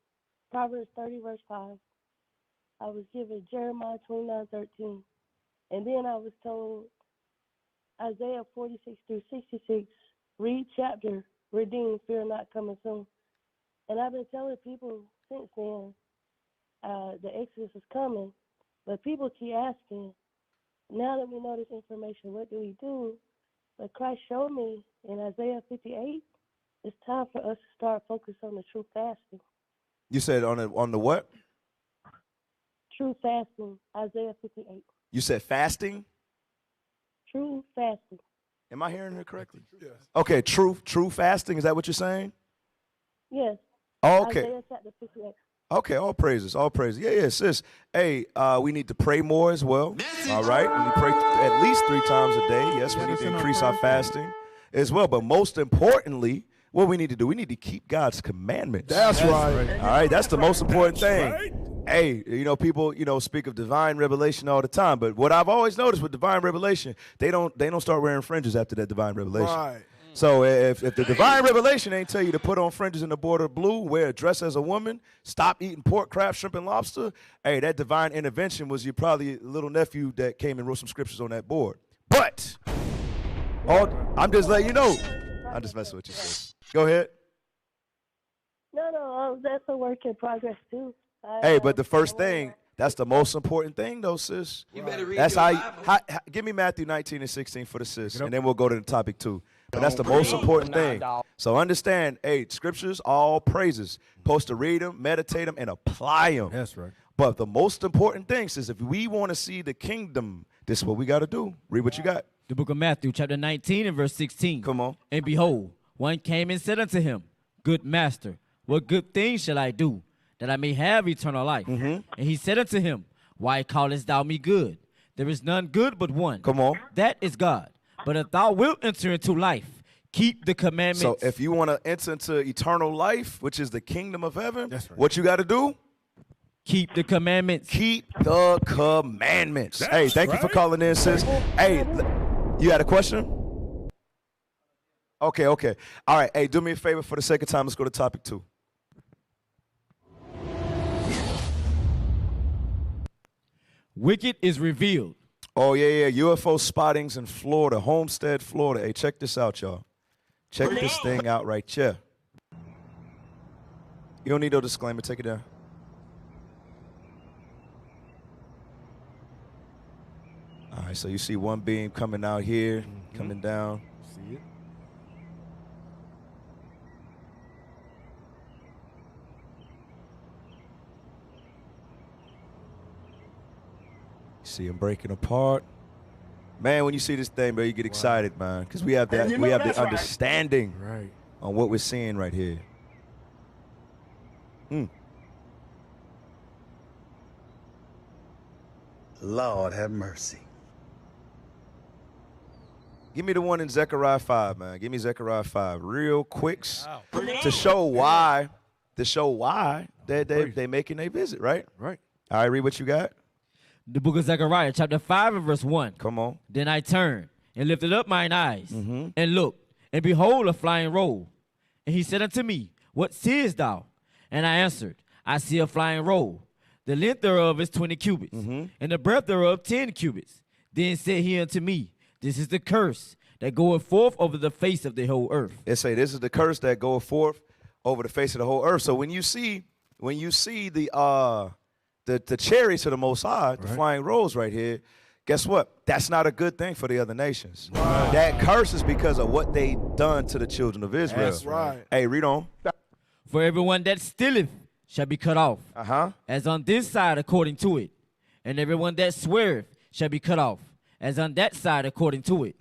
Proverbs 30, verse 5. I was given Jeremiah 29, 13. And then I was told Isaiah 46 through 66, read chapter, redeem, fear not, coming soon. And I've been telling people since then, the Exodus is coming, but people keep asking, now that we know this information, what do we do? But Christ showed me in Isaiah 58, it's time for us to start focusing on the true fasting. You said on the what? True fasting, Isaiah 58. You said fasting? True fasting. Am I hearing it correctly? Yes. Okay, true fasting. Is that what you're saying? Yes. Oh, okay. Isaiah chapter 58. Okay, all praises, all praises. Yeah, sis. Hey, we need to pray more as well. All right, we need to pray at least 3 times a day. Yes, we need to increase our fasting as well. But most importantly, what we need to do, we need to keep God's commandments. That's right. All right, that's the most important thing. Hey, you know, people, speak of divine revelation all the time, but what I've always noticed with divine revelation, they don't start wearing fringes after that divine revelation. Right. So if the divine revelation ain't tell you to put on fringes in the border blue, wear a dress as a woman, stop eating pork, crab, shrimp, and lobster, hey, that divine intervention was your probably little nephew that came and wrote some scriptures on that board. But I'm just letting you know. I'm just messing with you, sis. Go ahead. No, that's a work in progress too. Hey, but the first thing, that's the most important thing, though, sis. You better read That's your how give me Matthew 19 and 16 for the sis, and then we'll go to the topic 2. But that's the most important thing. So understand, hey, scriptures, all praises. Supposed to read them, meditate them, and apply them. That's right. But the most important thing is if we want to see the kingdom, this is what we got to do. Read what you got. The book of Matthew, chapter 19 and verse 16. Come on. And behold, one came and said unto him, Good master, what good thing shall I do, that I may have eternal life? And he said unto him, Why callest thou me good? There is none good but one. Come on. That is God. But if thou wilt enter into life, Keep the commandments. So if you want to enter into eternal life, which is the kingdom of heaven, That's right. what you got to do? Keep the commandments. Keep the commandments. Hey, thank you for calling in, sis. Hey, you had a question? Okay. All right. Hey, do me a favor for the sake of time. Let's go to topic 2. Wicked is revealed. Oh, yeah. UFO spottings in Florida, Homestead, Florida. Hey, check this out, y'all. Check this thing out right here. You don't need no disclaimer. Take it down. All right, so you see one beam coming out here, coming down. See it? See them breaking apart. Man, when you see this thing, bro, you get excited, man, because we have that, we have the understanding on what we're seeing right here. Lord have mercy. Give me the one in Zechariah 5, man. Give me Zechariah 5 real quick to show why. They making a visit, right? Right. All right, read what you got. The book of Zechariah, chapter 5 and verse 1. Come on. Then I turned and lifted up mine eyes and looked, and behold, a flying roll. And he said unto me, What seest thou? And I answered, I see a flying roll. The length thereof is 20 cubits, and the breadth thereof 10 cubits. Then said he unto me, This is the curse that goeth forth over the face of the whole earth. It say this is the curse that goeth forth over the face of the whole earth. So when you see the chariots of the Most High, the flying rolls right here, guess what? That's not a good thing for the other nations. That curse is because of what they done to the children of Israel. That's right. Hey, read on. For everyone that stealeth shall be cut off, as on this side according to it. And everyone that sweareth shall be cut off, as on that side according to it.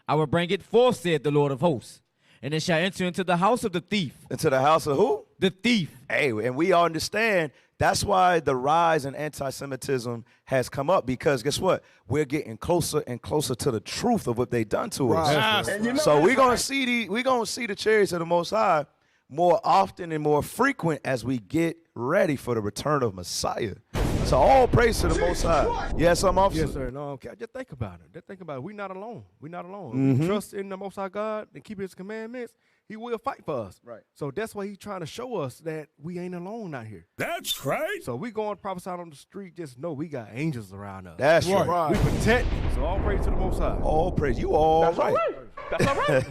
I will bring it forth, said the Lord of hosts, and it shall enter into the house of the thief. Into the house of who? The thief. Hey, and we all understand that's why the rise in anti-Semitism has come up, because guess what? We're getting closer and closer to the truth of what they've done to us. So we're gonna see the chariots of the Most High more often and more frequent as we get ready for the return of Messiah. So all praise to the Most High. You had something, officer? Yes, sir. No, okay. Just think about it. We're not alone. We're not alone. We trust in the Most High God and keep His commandments. He will fight for us. Right. So that's why He's trying to show us that we ain't alone out here. That's right. So we going to prophesy on the street. Just know we got angels around us. That's right. We protect. So all praise to the Most High. All praise. You all That's right. all right. That's all right.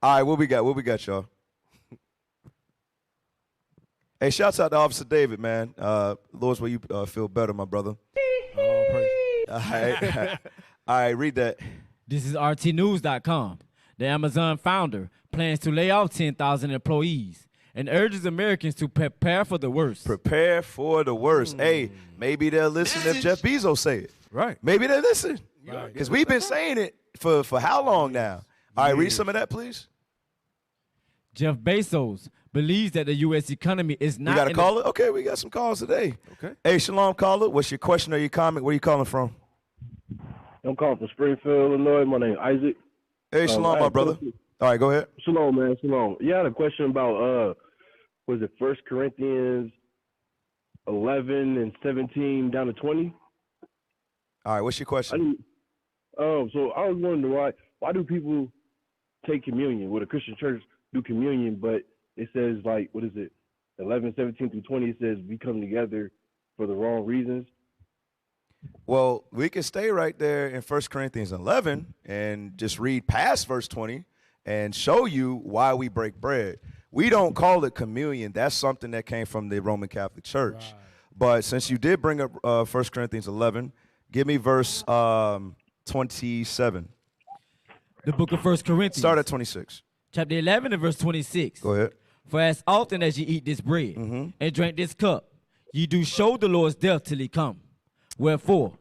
All right, what we got, y'all? Hey, shouts out to Officer David, man. Lord's where you feel better, my brother. All praise. All right. All right, read that. This is RTnews.com. The Amazon founder plans to lay off 10,000 employees and urges Americans to prepare for the worst. Prepare for the worst. Hey, maybe they'll listen if Jeff Bezos say it. Right. Maybe they'll listen. Right. Because we've been saying it for how long now? All right, read some of that, please. Jeff Bezos believes that the U.S. economy is not... You got a caller? Okay, we got some calls today. Okay. Hey, Shalom caller. What's your question or your comment? Where you calling from? I'm calling from Springfield, Illinois. My name is Isaac. Hey, Shalom, my brother. All right, go ahead. Shalom, man. Shalom. Yeah, I had a question about, was it 1 Corinthians 11 and 17 down to 20? All right, what's your question? So I was wondering why do people take communion? Would a Christian church do communion, but it says, like, what is it, 11, 17 through 20, it says we come together for the wrong reasons? Well, we can stay right there in 1 Corinthians 11 and just read past verse 20 and show you why we break bread. We don't call it communion. That's something that came from the Roman Catholic Church. Right. But since you did bring up 1 Corinthians 11, give me verse 27. The book of 1 Corinthians. Start at 26. Chapter 11 and verse 26. Go ahead. For as often as ye eat this bread and drink this cup, ye do show the Lord's death till he come. Wherefore,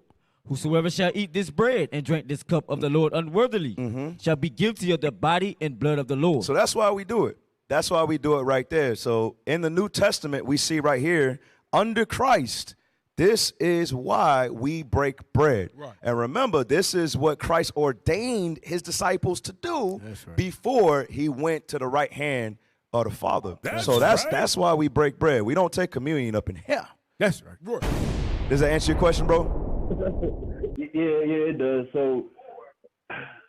whosoever shall eat this bread and drink this cup of the Lord unworthily shall be guilty of the body and blood of the Lord. So that's why we do it. That's why we do it right there. So in the New Testament, we see right here, under Christ, This is why we break bread. Right. And remember, this is what Christ ordained his disciples to do before he went to the right hand of the Father. That's why we break bread. We don't take communion up in here. That's right. Does that answer your question, bro? Yeah, it does. So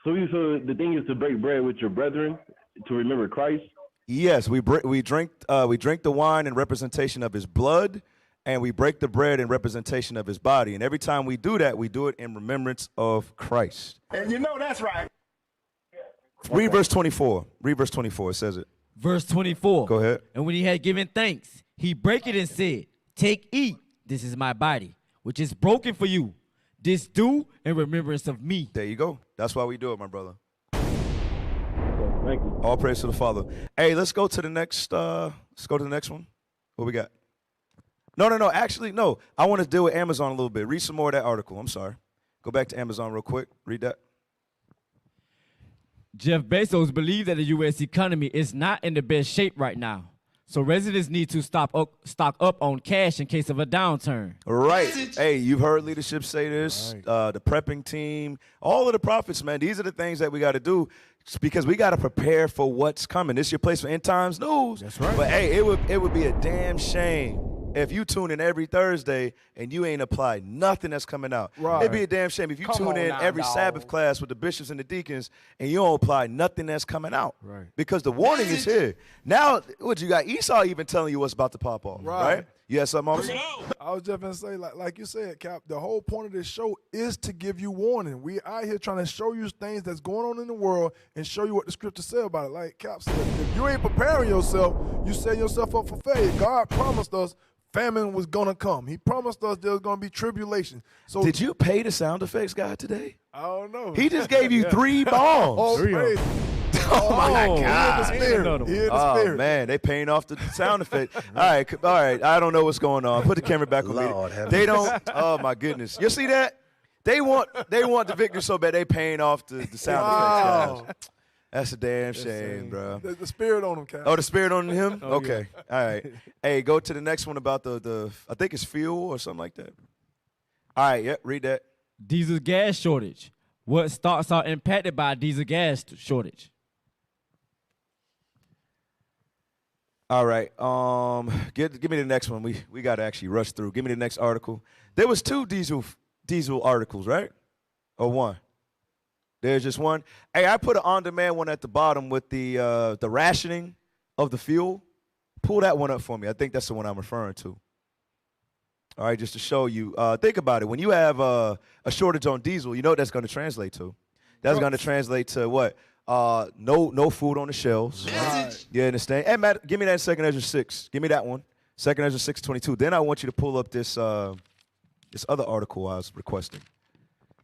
the thing is to break bread with your brethren to remember Christ. Yes, we drink the wine in representation of his blood, and we break the bread in representation of his body. And every time we do that, we do it in remembrance of Christ. And you know that's right. Read verse 24. Read verse 24. It says it. Verse 24. Go ahead. And when he had given thanks, he brake it and said, "Take, eat. This is my body, which is broken for you. This do in remembrance of me." There you go. That's why we do it, my brother. Thank you. All praise to the Father. Hey, let's go to the next. Let's go to the next one. What we got? No. Actually, no. I want to deal with Amazon a little bit. Read some more of that article. I'm sorry. Go back to Amazon real quick. Read that. Jeff Bezos believes that the U.S. economy is not in the best shape right now. So residents need to stock up on cash in case of a downturn. Right. Hey, you've heard leadership say this, the prepping team, all of the prophets, man. These are the things that we got to do because we got to prepare for what's coming. This is your place for end times news. That's right. But hey, it would be a damn shame if you tune in every Thursday and you ain't applied nothing that's coming out. Right. It'd be a damn shame if you tune in every Sabbath class with the bishops and the deacons and you don't apply nothing that's coming out. Right. Because the warning is here. Now, what you got? Esau even telling you what's about to pop off. Right. You had something else? I was just going to say, like you said, Cap, the whole point of this show is to give you warning. We out here trying to show you things that's going on in the world and show you what the scripture said about it. Like Cap said, if you ain't preparing yourself, you setting yourself up for failure. God promised us famine was going to come. He promised us there was going to be tribulation. So did you pay the sound effects guy today? I don't know. He just gave you 3 bombs. Oh, praise. Oh, my God. He in the spirit. Oh, man, they paying off the sound effect. All right. I don't know what's going on. Put the camera back on me. They don't. Oh, my goodness. You see that? They want the victory so bad they paying off the sound effects guys. That's a damn shame, bro. The spirit on him, Cap. Oh, the spirit on him? Oh, okay. yeah. All right. Hey, go to the next one about the I think it's fuel or something like that. All right, yep, read that. Diesel gas shortage. What stocks are impacted by diesel gas shortage? All right. Give me the next one. We got to actually rush through. Give me the next article. There was 2 diesel articles, right? Or 1? There's just 1. Hey, I put an on-demand one at the bottom with the rationing of the fuel. Pull that one up for me. I think that's the one I'm referring to. All right, just to show you. Think about it. When you have a shortage on diesel, you know what that's going to translate to. That's going to translate to what? No food on the shelves. Message. You understand? Hey, Matt, give me that 2 Ezra 6. Give me that one. 2 Ezra 6:22. Then I want you to pull up this other article I was requesting.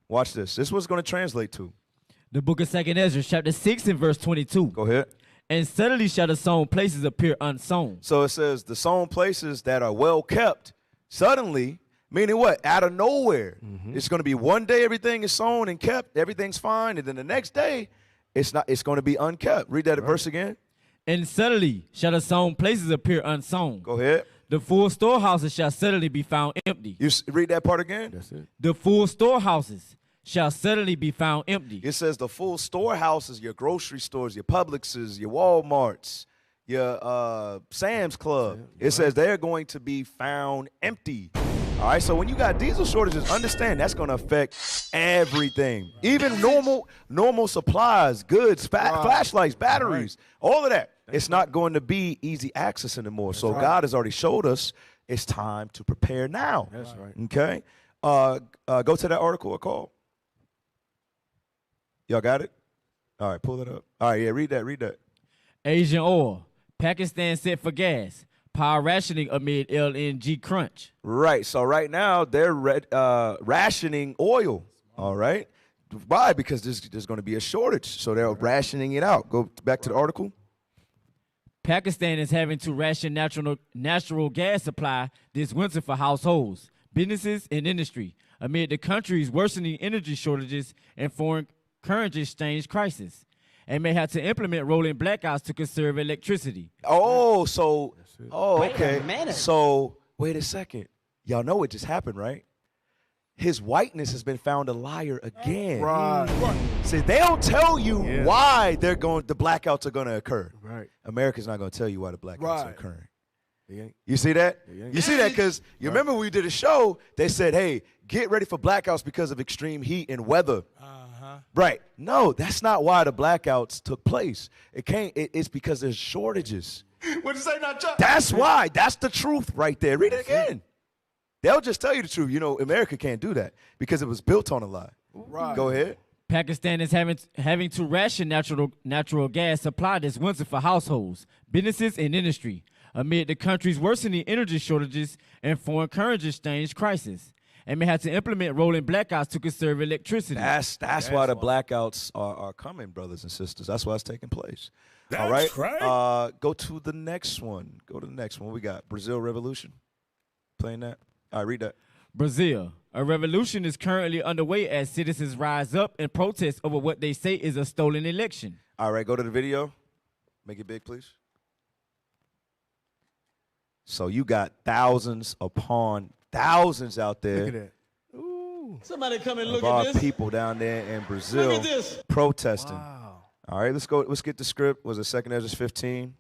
Watch this. This is what's going to translate to. The book of 2 Ezra, chapter 6 and verse 22. Go ahead. And suddenly shall the sown places appear unsown. So it says the sown places that are well kept, suddenly, meaning what? Out of nowhere. It's going to be one day everything is sown and kept, everything's fine, and then the next day it's not. It's going to be unkept. Read that verse again. And suddenly shall the sown places appear unsown. Go ahead. The full storehouses shall suddenly be found empty. You read that part again? That's it. The full storehouses shall suddenly be found empty. It says the full storehouses, your grocery stores, your Publixes, your Walmarts, your Sam's Club. It says they're going to be found empty. All right, so when you got diesel shortages, understand that's going to affect everything. Even normal supplies, goods, flashlights, batteries, all of that. It's not going to be easy access anymore. So God has already showed us it's time to prepare now. That's right. Okay? Go to that article I called. Y'all got it? All right, pull it up. All right, yeah, read that. Asian oil. Pakistan set for gas. Power rationing amid LNG crunch. Right. So right now they're rationing oil. All right. Why? Because there's going to be a shortage. So they're rationing it out. Go back to the article. Pakistan is having to ration natural gas supply this winter for households, businesses, and industry amid the country's worsening energy shortages and foreign currency exchange crisis, and may have to implement rolling blackouts to conserve electricity. Oh, so, okay. Wait a minute. So, wait a second. Y'all know what just happened, right? His whiteness has been found a liar again. Right. See, they don't tell you why the blackouts are going to occur. Right. America's not going to tell you why the blackouts are occurring. They ain't. You see that? They ain't. You see that because you remember when we did a show, they said, hey, get ready for blackouts because of extreme heat and weather. Right. No, that's not why the blackouts took place. It's because there's shortages. What'd you say now, Chuck? That's why. That's the truth right there. Read it again. They'll just tell you the truth. You know, America can't do that because it was built on a lie. Right. Go ahead. Pakistan is having to ration natural gas supply this winter for households, businesses, and industry amid the country's worsening energy shortages and foreign currency exchange crisis, and may have to implement rolling blackouts to conserve electricity. That's why the blackouts are coming, brothers and sisters. That's why it's taking place. All right. Go to the next one. Go to the next one. We got Brazil Revolution. Playing that. All right, read that. Brazil. A revolution is currently underway as citizens rise up and protest over what they say is a stolen election. All right, go to the video. Make it big, please. So you got thousands upon thousands out there. Look at that. Ooh. Somebody come and look of our at this. people down there in Brazil Look at this. protesting. Wow. All right, let's go. Let's get the script. Was it 2 Ezra 15?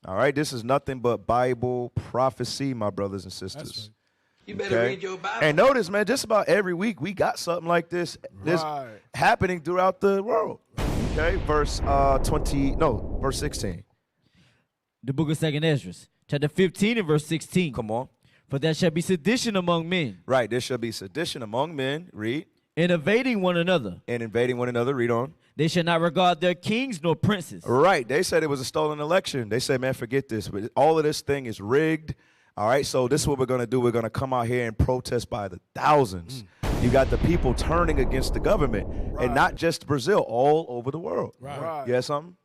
All right, this is nothing but Bible prophecy, my brothers and sisters. You better read your Bible. And notice, man, just about every week we got something like this happening throughout the world. Okay, verse 16. The book of 2 Ezra, chapter 15 and verse 16. Come on. For there shall be sedition among men. Right, there shall be sedition among men. Read. And invading one another. And invading one another. Read on. They shall not regard their kings nor princes. Right, they said it was a stolen election. They said, man, forget this. But all of this thing is rigged. All right, so this is what we're going to do. We're going to come out here and protest by the thousands. You got the people turning against the government. And not just Brazil, all over the world. Right. You had something?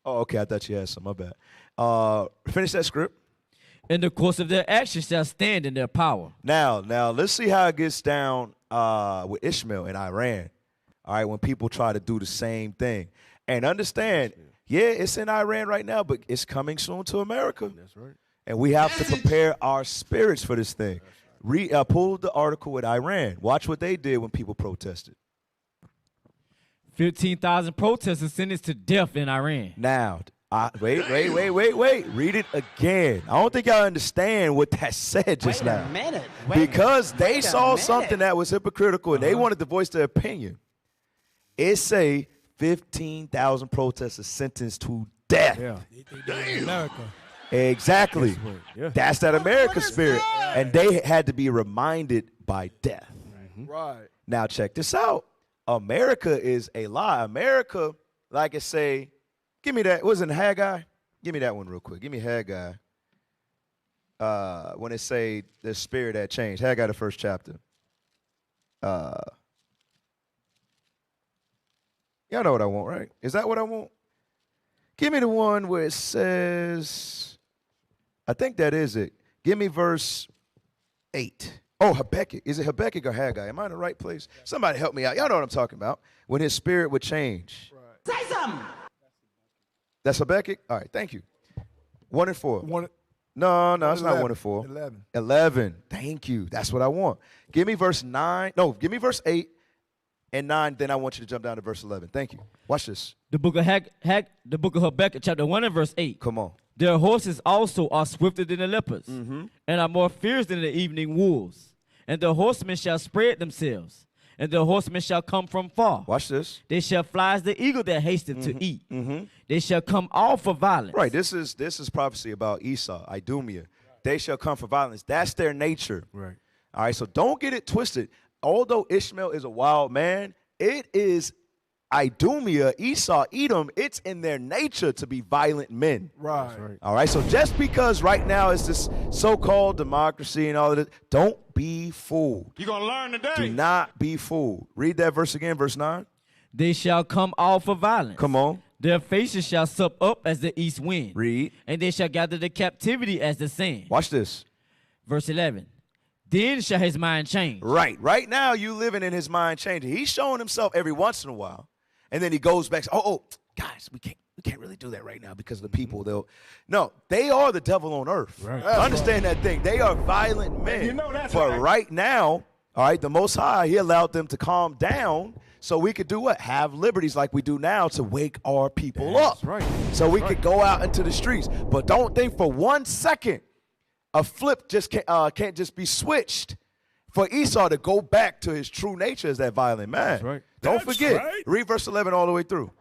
Oh, okay, I thought you had some. My bad. Finish that script. In the course of their actions shall stand in their power. Now, let's see how it gets down with Ishmael in Iran. All right, when people try to do the same thing. And understand, yeah, it's in Iran right now, but it's coming soon to America. That's right. And we have to prepare our spirits for this thing. Pull the article with Iran. Watch what they did when people protested. 15,000 protesters sentenced to death in Iran. Now, wait. Read it again. I don't think y'all understand what that said just now. Wait a minute. Because they saw something that was hypocritical and they wanted to voice their opinion. It say 15,000 protesters sentenced to death. Yeah. America. Exactly. Yeah. That's that America spirit. And they had to be reminded by death. Right. Now check this out. America is a lie. America, like I say, give me that. Wasn't Haggai? Give me that one real quick. Give me Haggai. When it say the spirit that changed. Haggai, the first chapter. Y'all know what I want, right? Is that what I want? Give me the one where it says, I think that is it. Give me verse 8. Oh, Habakkuk. Is it Habakkuk or Haggai? Am I in the right place? Somebody help me out. Y'all know what I'm talking about. When his spirit would change. Say something. That's Habakkuk? All right, thank you. 1 and 4. No, it's not 1 and 4. 11. Thank you. That's what I want. Give me verse 9. No, give me verse 8 and 9. Then I want you to jump down to verse 11. Thank you. Watch this. The book of the book of Habakkuk, chapter 1 and verse 8. Come on. Their horses also are swifter than the leopards, and are more fierce than the evening wolves. And the horsemen shall spread themselves, and the horsemen shall come from far. Watch this. They shall fly as the eagle that hasteth to eat. They shall come all for violence. Right. This is prophecy about Esau, Idumea. They shall come for violence. That's their nature. Right. All right. So don't get it twisted. Although Ishmael is a wild man, it is Idumea, Esau, Edom, it's in their nature to be violent men. Right. All right, so just because right now it's this so-called democracy and all of this, don't be fooled. You're going to learn today. Do not be fooled. Read that verse again, verse 9. They shall come all for violence. Come on. Their faces shall sup up as the east wind. Read. And they shall gather the captivity as the sand. Watch this. Verse 11. Then shall his mind change. Right. Right now you living in his mind changing. He's showing himself every once in a while. And then he goes back, guys, we can't. we can't really do that right now because of the people. No, they are the devil on earth. Right. Understand that thing. They are violent men. You know that's but right. right now, all right, the Most High, he allowed them to calm down so we could do what? Have liberties like we do now to wake our people up. Right. So we could go out into the streets. But don't think for 1 second a flip just can't just be switched for Esau to go back to his true nature as that violent man. That's right. Don't forget. Read verse 11 all the way through.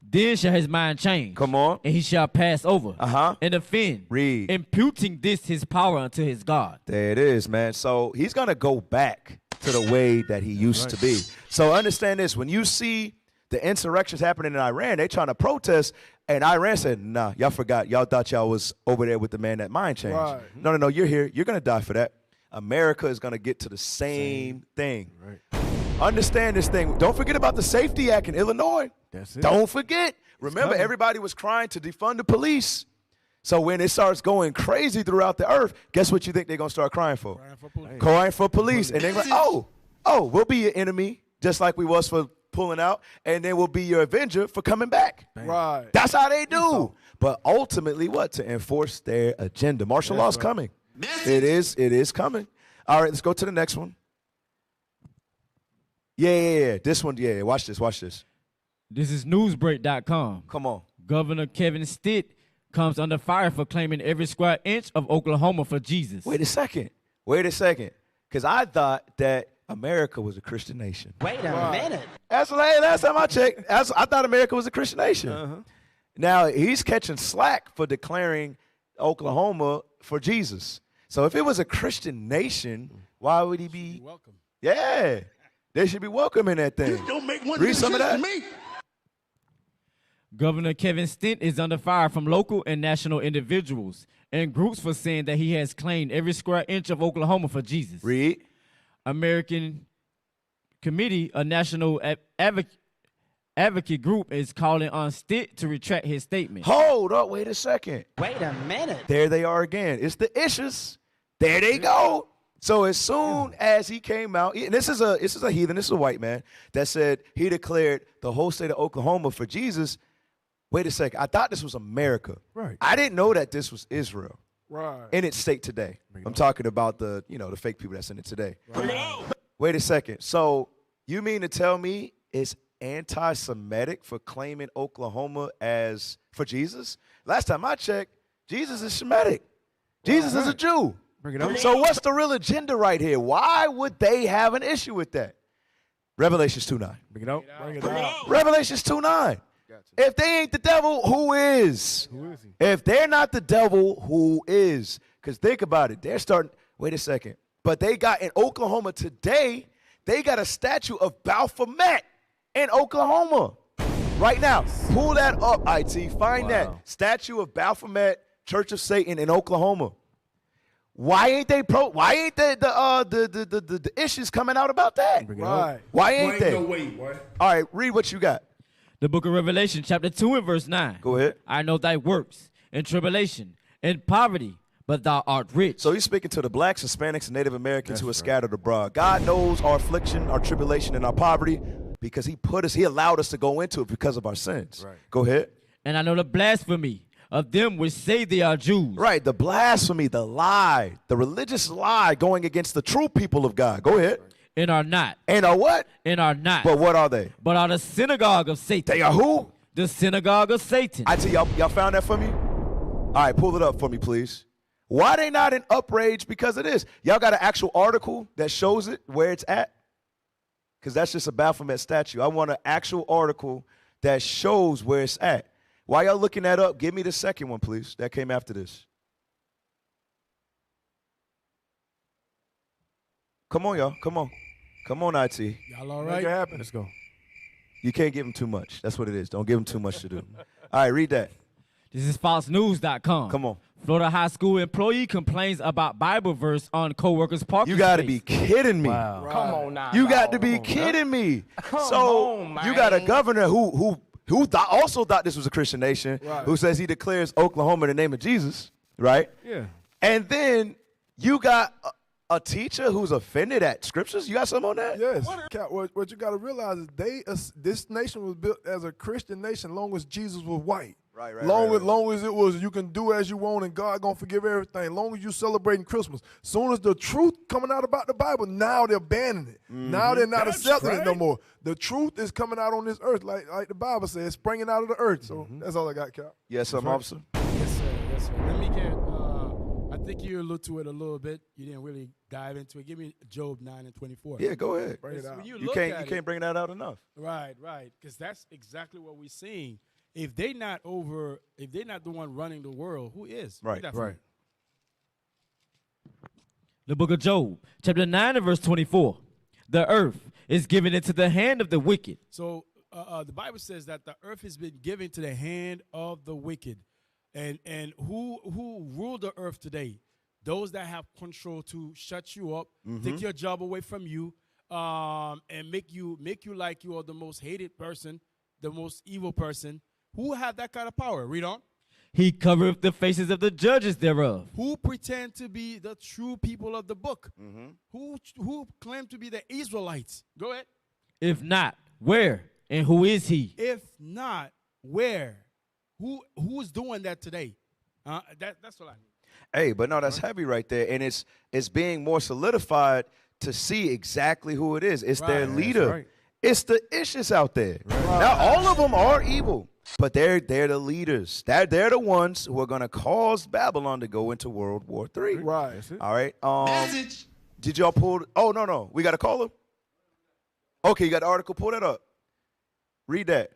Then shall his mind change. Come on. And he shall pass over. Uh-huh. And offend. Read. Imputing this his power unto his God. There it is, man. So he's going to go back to the way that he used to be. So understand this. When you see the insurrections happening in Iran, they trying to protest, and Iran said, nah, y'all forgot. Y'all thought y'all was over there with the man that mind changed. Right. No, you're here. You're going to die for that. America is going to get to the same thing. Right. Understand this thing. Don't forget about the Safety Act in Illinois. That's it. Don't forget. Remember, everybody was crying to defund the police. So when it starts going crazy throughout the earth, guess what you think they're going to start crying for? Crying for police. And they're like, oh, we'll be your enemy, just like we was for pulling out, and then we'll be your avenger for coming back. Right. That's how they do. But ultimately, what? To enforce their agenda. Martial law's coming. It is coming. All right, let's go to the next one. Yeah. This one, yeah. Watch this. This is newsbreak.com. Come on. Governor Kevin Stitt comes under fire for claiming every square inch of Oklahoma for Jesus. Wait a second. Because I thought that America was a Christian nation. Wait a minute. That's last time I checked. I thought America was a Christian nation. Uh-huh. Now, he's catching slack for declaring Oklahoma for Jesus. So if it was a Christian nation, why would he be welcome? Yeah. They should be welcoming that thing. Don't make one Read some of that. me. Governor Kevin Stitt is under fire from local and national individuals and groups for saying that he has claimed every square inch of Oklahoma for Jesus. Read. American Committee, a national advocate group, is calling on Stitt to retract his statement. Hold up, wait a second. Wait a minute. There they are again. It's the issues. There they go. So as soon as he came out, and this is a heathen, this is a white man that said he declared the whole state of Oklahoma for Jesus. Wait a second. I thought this was America. Right. I didn't know that this was Israel. Right. In its state today. I'm talking about the fake people that's in it today. Right. Wait a second. So you mean to tell me it's anti-Semitic for claiming Oklahoma as for Jesus? Last time I checked, Jesus is Semitic. Jesus is a Jew. Bring it up. So what's the real agenda right here? Why would they have an issue with that? Revelations 2:9. Bring it out. Bring it out. Revelations 2:9. If they ain't the devil, who is? Who is he? If they're not the devil, who is? Because think about it. They're starting, wait a second. But they got in Oklahoma today, they got a statue of Baphomet in Oklahoma. Right now. Pull that up, IT. Find that. Statue of Baphomet, Church of Satan in Oklahoma. Why ain't the issues coming out about that? Right. Why ain't they? No way, boy. All right, read what you got. The book of Revelation, chapter 2 and verse 9. Go ahead. I know thy works, and tribulation, and poverty, but thou art rich. So he's speaking to the blacks, Hispanics, and Native Americans who are scattered abroad. God knows our affliction, our tribulation, and our poverty because he allowed us to go into it because of our sins. Right. Go ahead. And I know the blasphemy of them which say they are Jews. Right, the blasphemy, the lie, the religious lie going against the true people of God. Go ahead. And are not. And are what? And are not. But what are they? But are the synagogue of Satan. They are who? The synagogue of Satan. I tell y'all found that for me? All right, pull it up for me, please. Why they not in outrage because of this? Y'all got an actual article that shows it, where it's at? Because that's just a Baphomet statue. I want an actual article that shows where it's at. While y'all looking that up, give me the second one, please. That came after this. Come on, y'all. Come on. Come on, IT. Y'all all right? Make it happen. Let's go. You can't give them too much. That's what it is. Don't give them too much to do. All right, read that. This is FoxNews.com. Come on. Florida high school employee complains about Bible verse on co-worker's parking You got to space. be kidding me. Wow. Right. Come on now. You got to dog. be kidding me. Come So on, man. you got a governor who also thought this was a Christian nation, Right. who says he declares Oklahoma in the name of Jesus, right? Yeah. And then you got a teacher who's offended at scriptures? You got something on that? Yes. Cap, what you got to realize is this nation was built as a Christian nation long as Jesus was white. Right. Long as it was you can do as you want and God gonna forgive everything. Long as you celebrating Christmas. Soon as the truth coming out about the Bible, now they're banning it. Now they're not accepting it no more. The truth is coming out on this earth, like the Bible says, springing out of the earth. So that's all I got, Cap. Yes, officer. Yes, sir. Yes, sir. Let me get. I think you alluded to it a little bit. You didn't really dive into it. Give me Job 9:24. Yeah, go ahead. Bring it out. You can't bring that out enough. Right. Because that's exactly what we're seeing. If they're not the one running the world, who is? Right. The book of Job, chapter 9 and verse 24. The earth is given into the hand of the wicked. So the Bible says that the earth has been given to the hand of the wicked. And who rule the earth today? Those that have control to shut you up, take your job away from you, and make you like you are the most hated person, the most evil person. Who have that kind of power? Read on. He covereth the faces of the judges thereof. Who pretend to be the true people of the book? Who claim to be the Israelites? Go ahead. If not, where and who is he? If not, where? Who's doing that today? That's what I need. Hey, but no, that's heavy right there, and it's being more solidified to see exactly who it is. It's their leader. Right. It's the issues out there. Now, all of them are evil, but they're the leaders. They're the ones who are going to cause Babylon to go into World War III. Right. All right. Did y'all pull? Oh, no. We got a caller? Okay, you got the article. Pull that up. Read that.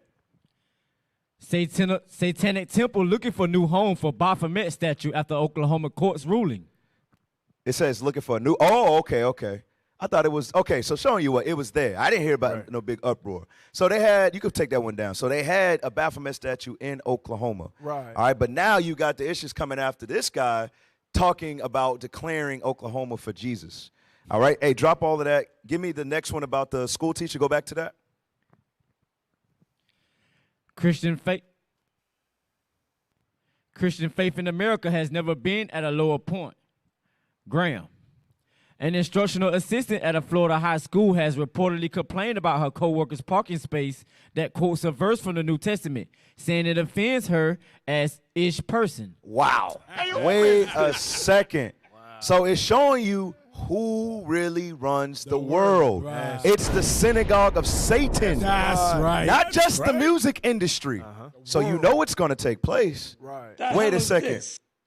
Satanic temple looking for new home for Baphomet statue after Oklahoma court's ruling. It says looking for a new. Oh, okay. I thought it was okay. So showing you what it was there. I didn't hear about no big uproar. So they had. You could take that one down. So they had a Baphomet statue in Oklahoma. Right. All right. But now you got the issues coming after this guy talking about declaring Oklahoma for Jesus. All right. Hey, drop all of that. Give me the next one about the school teacher. Go back to that. Christian faith in America has never been at a lower point. Graham, an instructional assistant at a Florida high school, has reportedly complained about her co-worker's parking space that quotes a verse from the New Testament, saying it offends her as ish person. Wow. Wait a second. So it's showing you who really runs the world. Right. It's the synagogue of Satan. That's right. Not just the music industry. So you know it's going to take place. Right. Wait a second.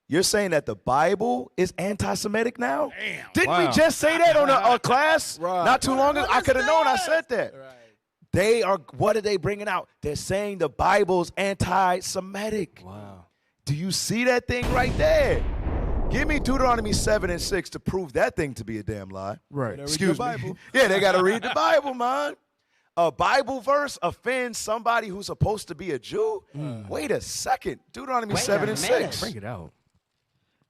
You're saying that the Bible is anti-Semitic now? Didn't we just say that on a class not too long ago? I could have known I said that. What are they bringing out? They're saying the Bible's anti-Semitic. Wow. Do you see that thing right there? Give me Deuteronomy 7 and 6 to prove that thing to be a damn lie. Right. Excuse me. Yeah, they got to read the Bible, man. A Bible verse offends somebody who's supposed to be a Jew? Wait a second. Deuteronomy 7 and 6. Bring it out.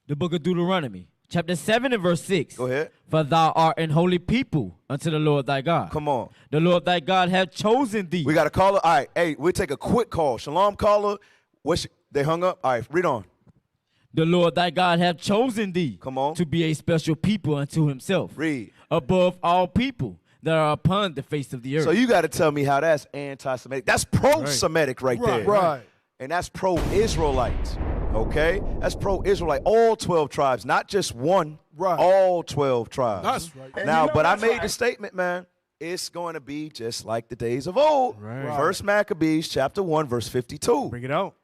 The book of Deuteronomy, chapter 7 and verse 6. Go ahead. For thou art an holy people unto the Lord thy God. Come on. The Lord thy God hath chosen thee. We got a caller. All right. Hey, we'll take a quick call. Shalom, caller. They hung up? All right, read on. The Lord thy God hath chosen thee. Come on. To be a special people unto himself. Read. Above all people that are upon the face of the earth. So you got to tell me how that's anti-Semitic. That's pro-Semitic right there. Right. And that's pro-Israelite. Okay? That's pro-Israelite. All 12 tribes, not just one. Right. All 12 tribes. That's right. Now, but I made the statement, man. It's going to be just like the days of old. Right. First Maccabees, chapter 1, verse 52. Bring it out.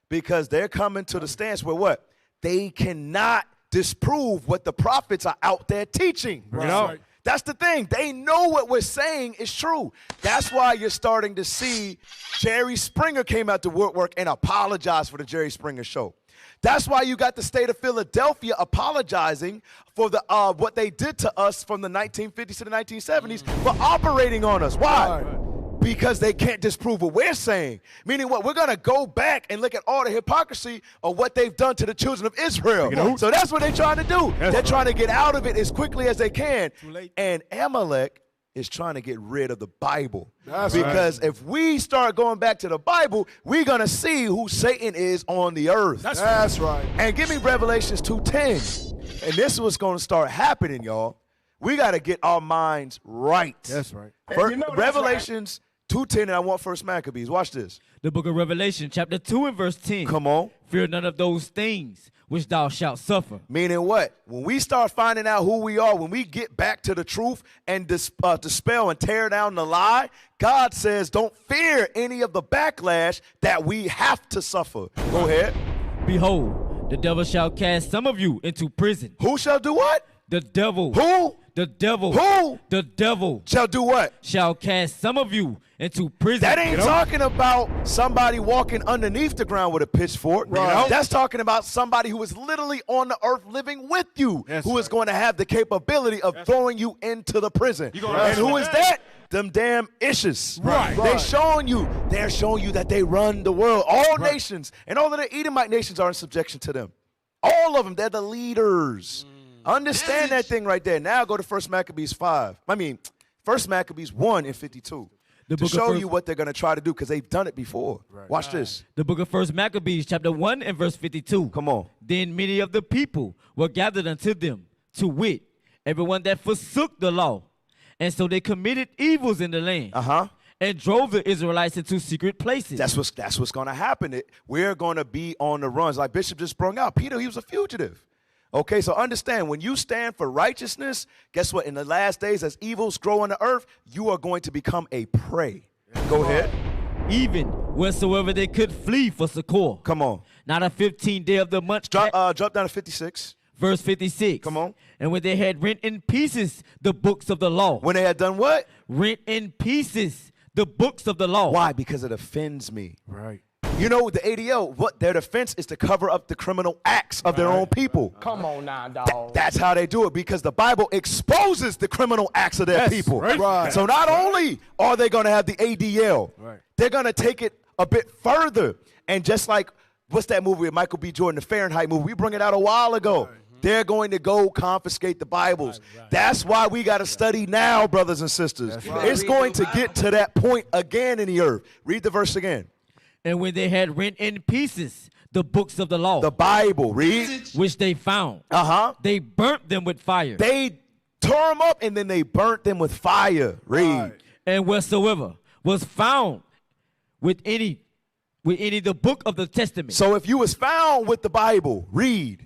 Because they're coming to the stance where what? They cannot disprove what the prophets are out there teaching. Bring it out. That's the thing. They know what we're saying is true. That's why you're starting to see Jerry Springer came out to Woodwork and apologized for the Jerry Springer show. That's why you got the state of Philadelphia apologizing for the what they did to us from the 1950s to the 1970s for operating on us. Why? Right. Because they can't disprove what we're saying. Meaning what? We're going to go back and look at all the hypocrisy of what they've done to the children of Israel. So that's what they're trying to do. They're trying to get out of it as quickly as they can. And Amalek is trying to get rid of the Bible. Because if we start going back to the Bible, we're going to see who Satan is on the earth. That's right. And give me Revelations 2:10. And this is what's going to start happening, y'all. we got to get our minds right. That's right. Revelations 2:10, and I want First Maccabees. Watch this. The book of Revelation, chapter 2 and verse 10. Come on. Fear none of those things which thou shalt suffer. Meaning what? When we start finding out who we are, when we get back to the truth and dispel and tear down the lie, God says don't fear any of the backlash that we have to suffer. Go ahead. Behold, the devil shall cast some of you into prison. Who shall do what? The devil. Who? The devil. Who? The devil. Shall do what? Shall cast some of you into prison. That ain't talking about somebody walking underneath the ground with a pitchfork. Right. That's talking about somebody who is literally on the earth living with you, who is going to have the capability of throwing you into the prison. And who is that? Them damn issues. Right. They're showing you that they run the world. All nations and all of the Edomite nations are in subjection to them. All of them, they're the leaders. Understand that thing right there. Now go to 1 Maccabees 1 Maccabees 1 and 52. To show you what they're going to try to do, because they've done it before. Right. Watch this. The book of 1 Maccabees, chapter 1 and verse 52. Come on. Then many of the people were gathered unto them, to wit, everyone that forsook the law. And so they committed evils in the land. And drove the Israelites into secret places. That's what's going to happen. We're going to be on the runs. Like Bishop just sprung out. Peter, he was a fugitive. Okay, so understand, when you stand for righteousness, guess what? In the last days, as evils grow on the earth, you are going to become a prey. Go ahead. Even wheresoever they could flee for succor. Come on. Not a 15th day of the month. Drop down to 56. Verse 56. Come on. And when they had rent in pieces the books of the law. When they had done what? Rent in pieces the books of the law. Why? Because it offends me. Right. You know, the ADL, what their defense is to cover up the criminal acts of their own people. Come on now, dog. That's how they do it, because the Bible exposes the criminal acts of their people. Right. So not only are they going to have the ADL, they're going to take it a bit further. And just like, what's that movie with Michael B. Jordan, the Fahrenheit movie? We brought it out a while ago. They're going to go confiscate the Bibles. That's why we got to study now, brothers and sisters. It's going to get to that point again in the earth. Read the verse again. And when they had rent in pieces the books of the law. The Bible, read. Which they found. They burnt them with fire. They tore them up and then they burnt them with fire. Read. And whatsoever was found with any the book of the testament. So if you was found with the Bible, read.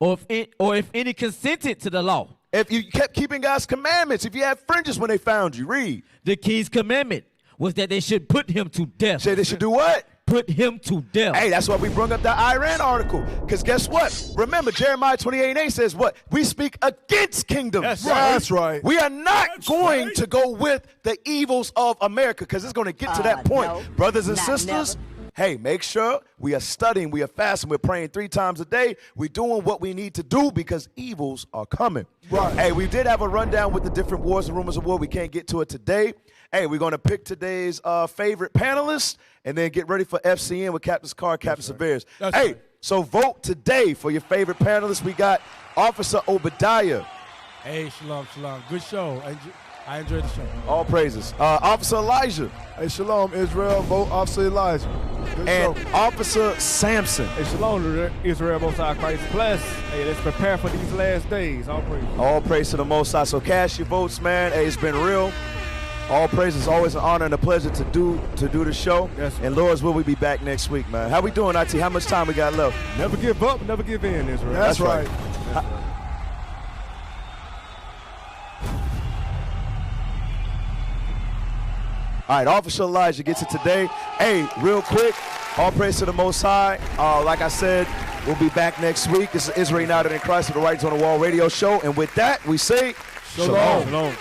Or if any consented to the law. If you kept keeping God's commandments, if you had fringes when they found you, read. The king's commandment was that they should put him to death. Say they should do what? Put him to death. Hey, that's why we brought up that Iran article. Because guess what? Remember, Jeremiah 28:8 says what? We speak against kingdoms. That's right. We are not going to go with the evils of America, because it's going to get to that point. No, brothers and sisters, hey, make sure we are studying, we are fasting, we're praying 3 times a day. We're doing what we need to do, because evils are coming. Right. Hey, we did have a rundown with the different wars and rumors of war. We can't get to it today. Hey, we're going to pick today's favorite panelists and then get ready for FCN with Captain's Car, Captain Severus. Hey, so vote today for your favorite panelists. We got Officer Obadiah. Hey, shalom. Good show. I enjoyed the show. All praises. Officer Elijah. Hey, shalom, Israel. Vote Officer Elijah. Good and show. Officer Samson. Hey, shalom, Israel, Most High Christ bless. Hey, let's prepare for these last days. All praise. All praise to the Most High. So cast your votes, man. Hey, it's been real. All praise. Is always an honor and a pleasure to do the show. Yes, and Lord's will, we be back next week, man. How we doing, IT? How much time we got left? Never give up, never give in, Israel. That's right. All right, Officer Elijah gets it today. Hey, real quick, all praise to the Most High. Like I said, we'll be back next week. This is Israel United in Christ for the Writings on the Wall radio show. And with that, we say, Shalom. Shalom.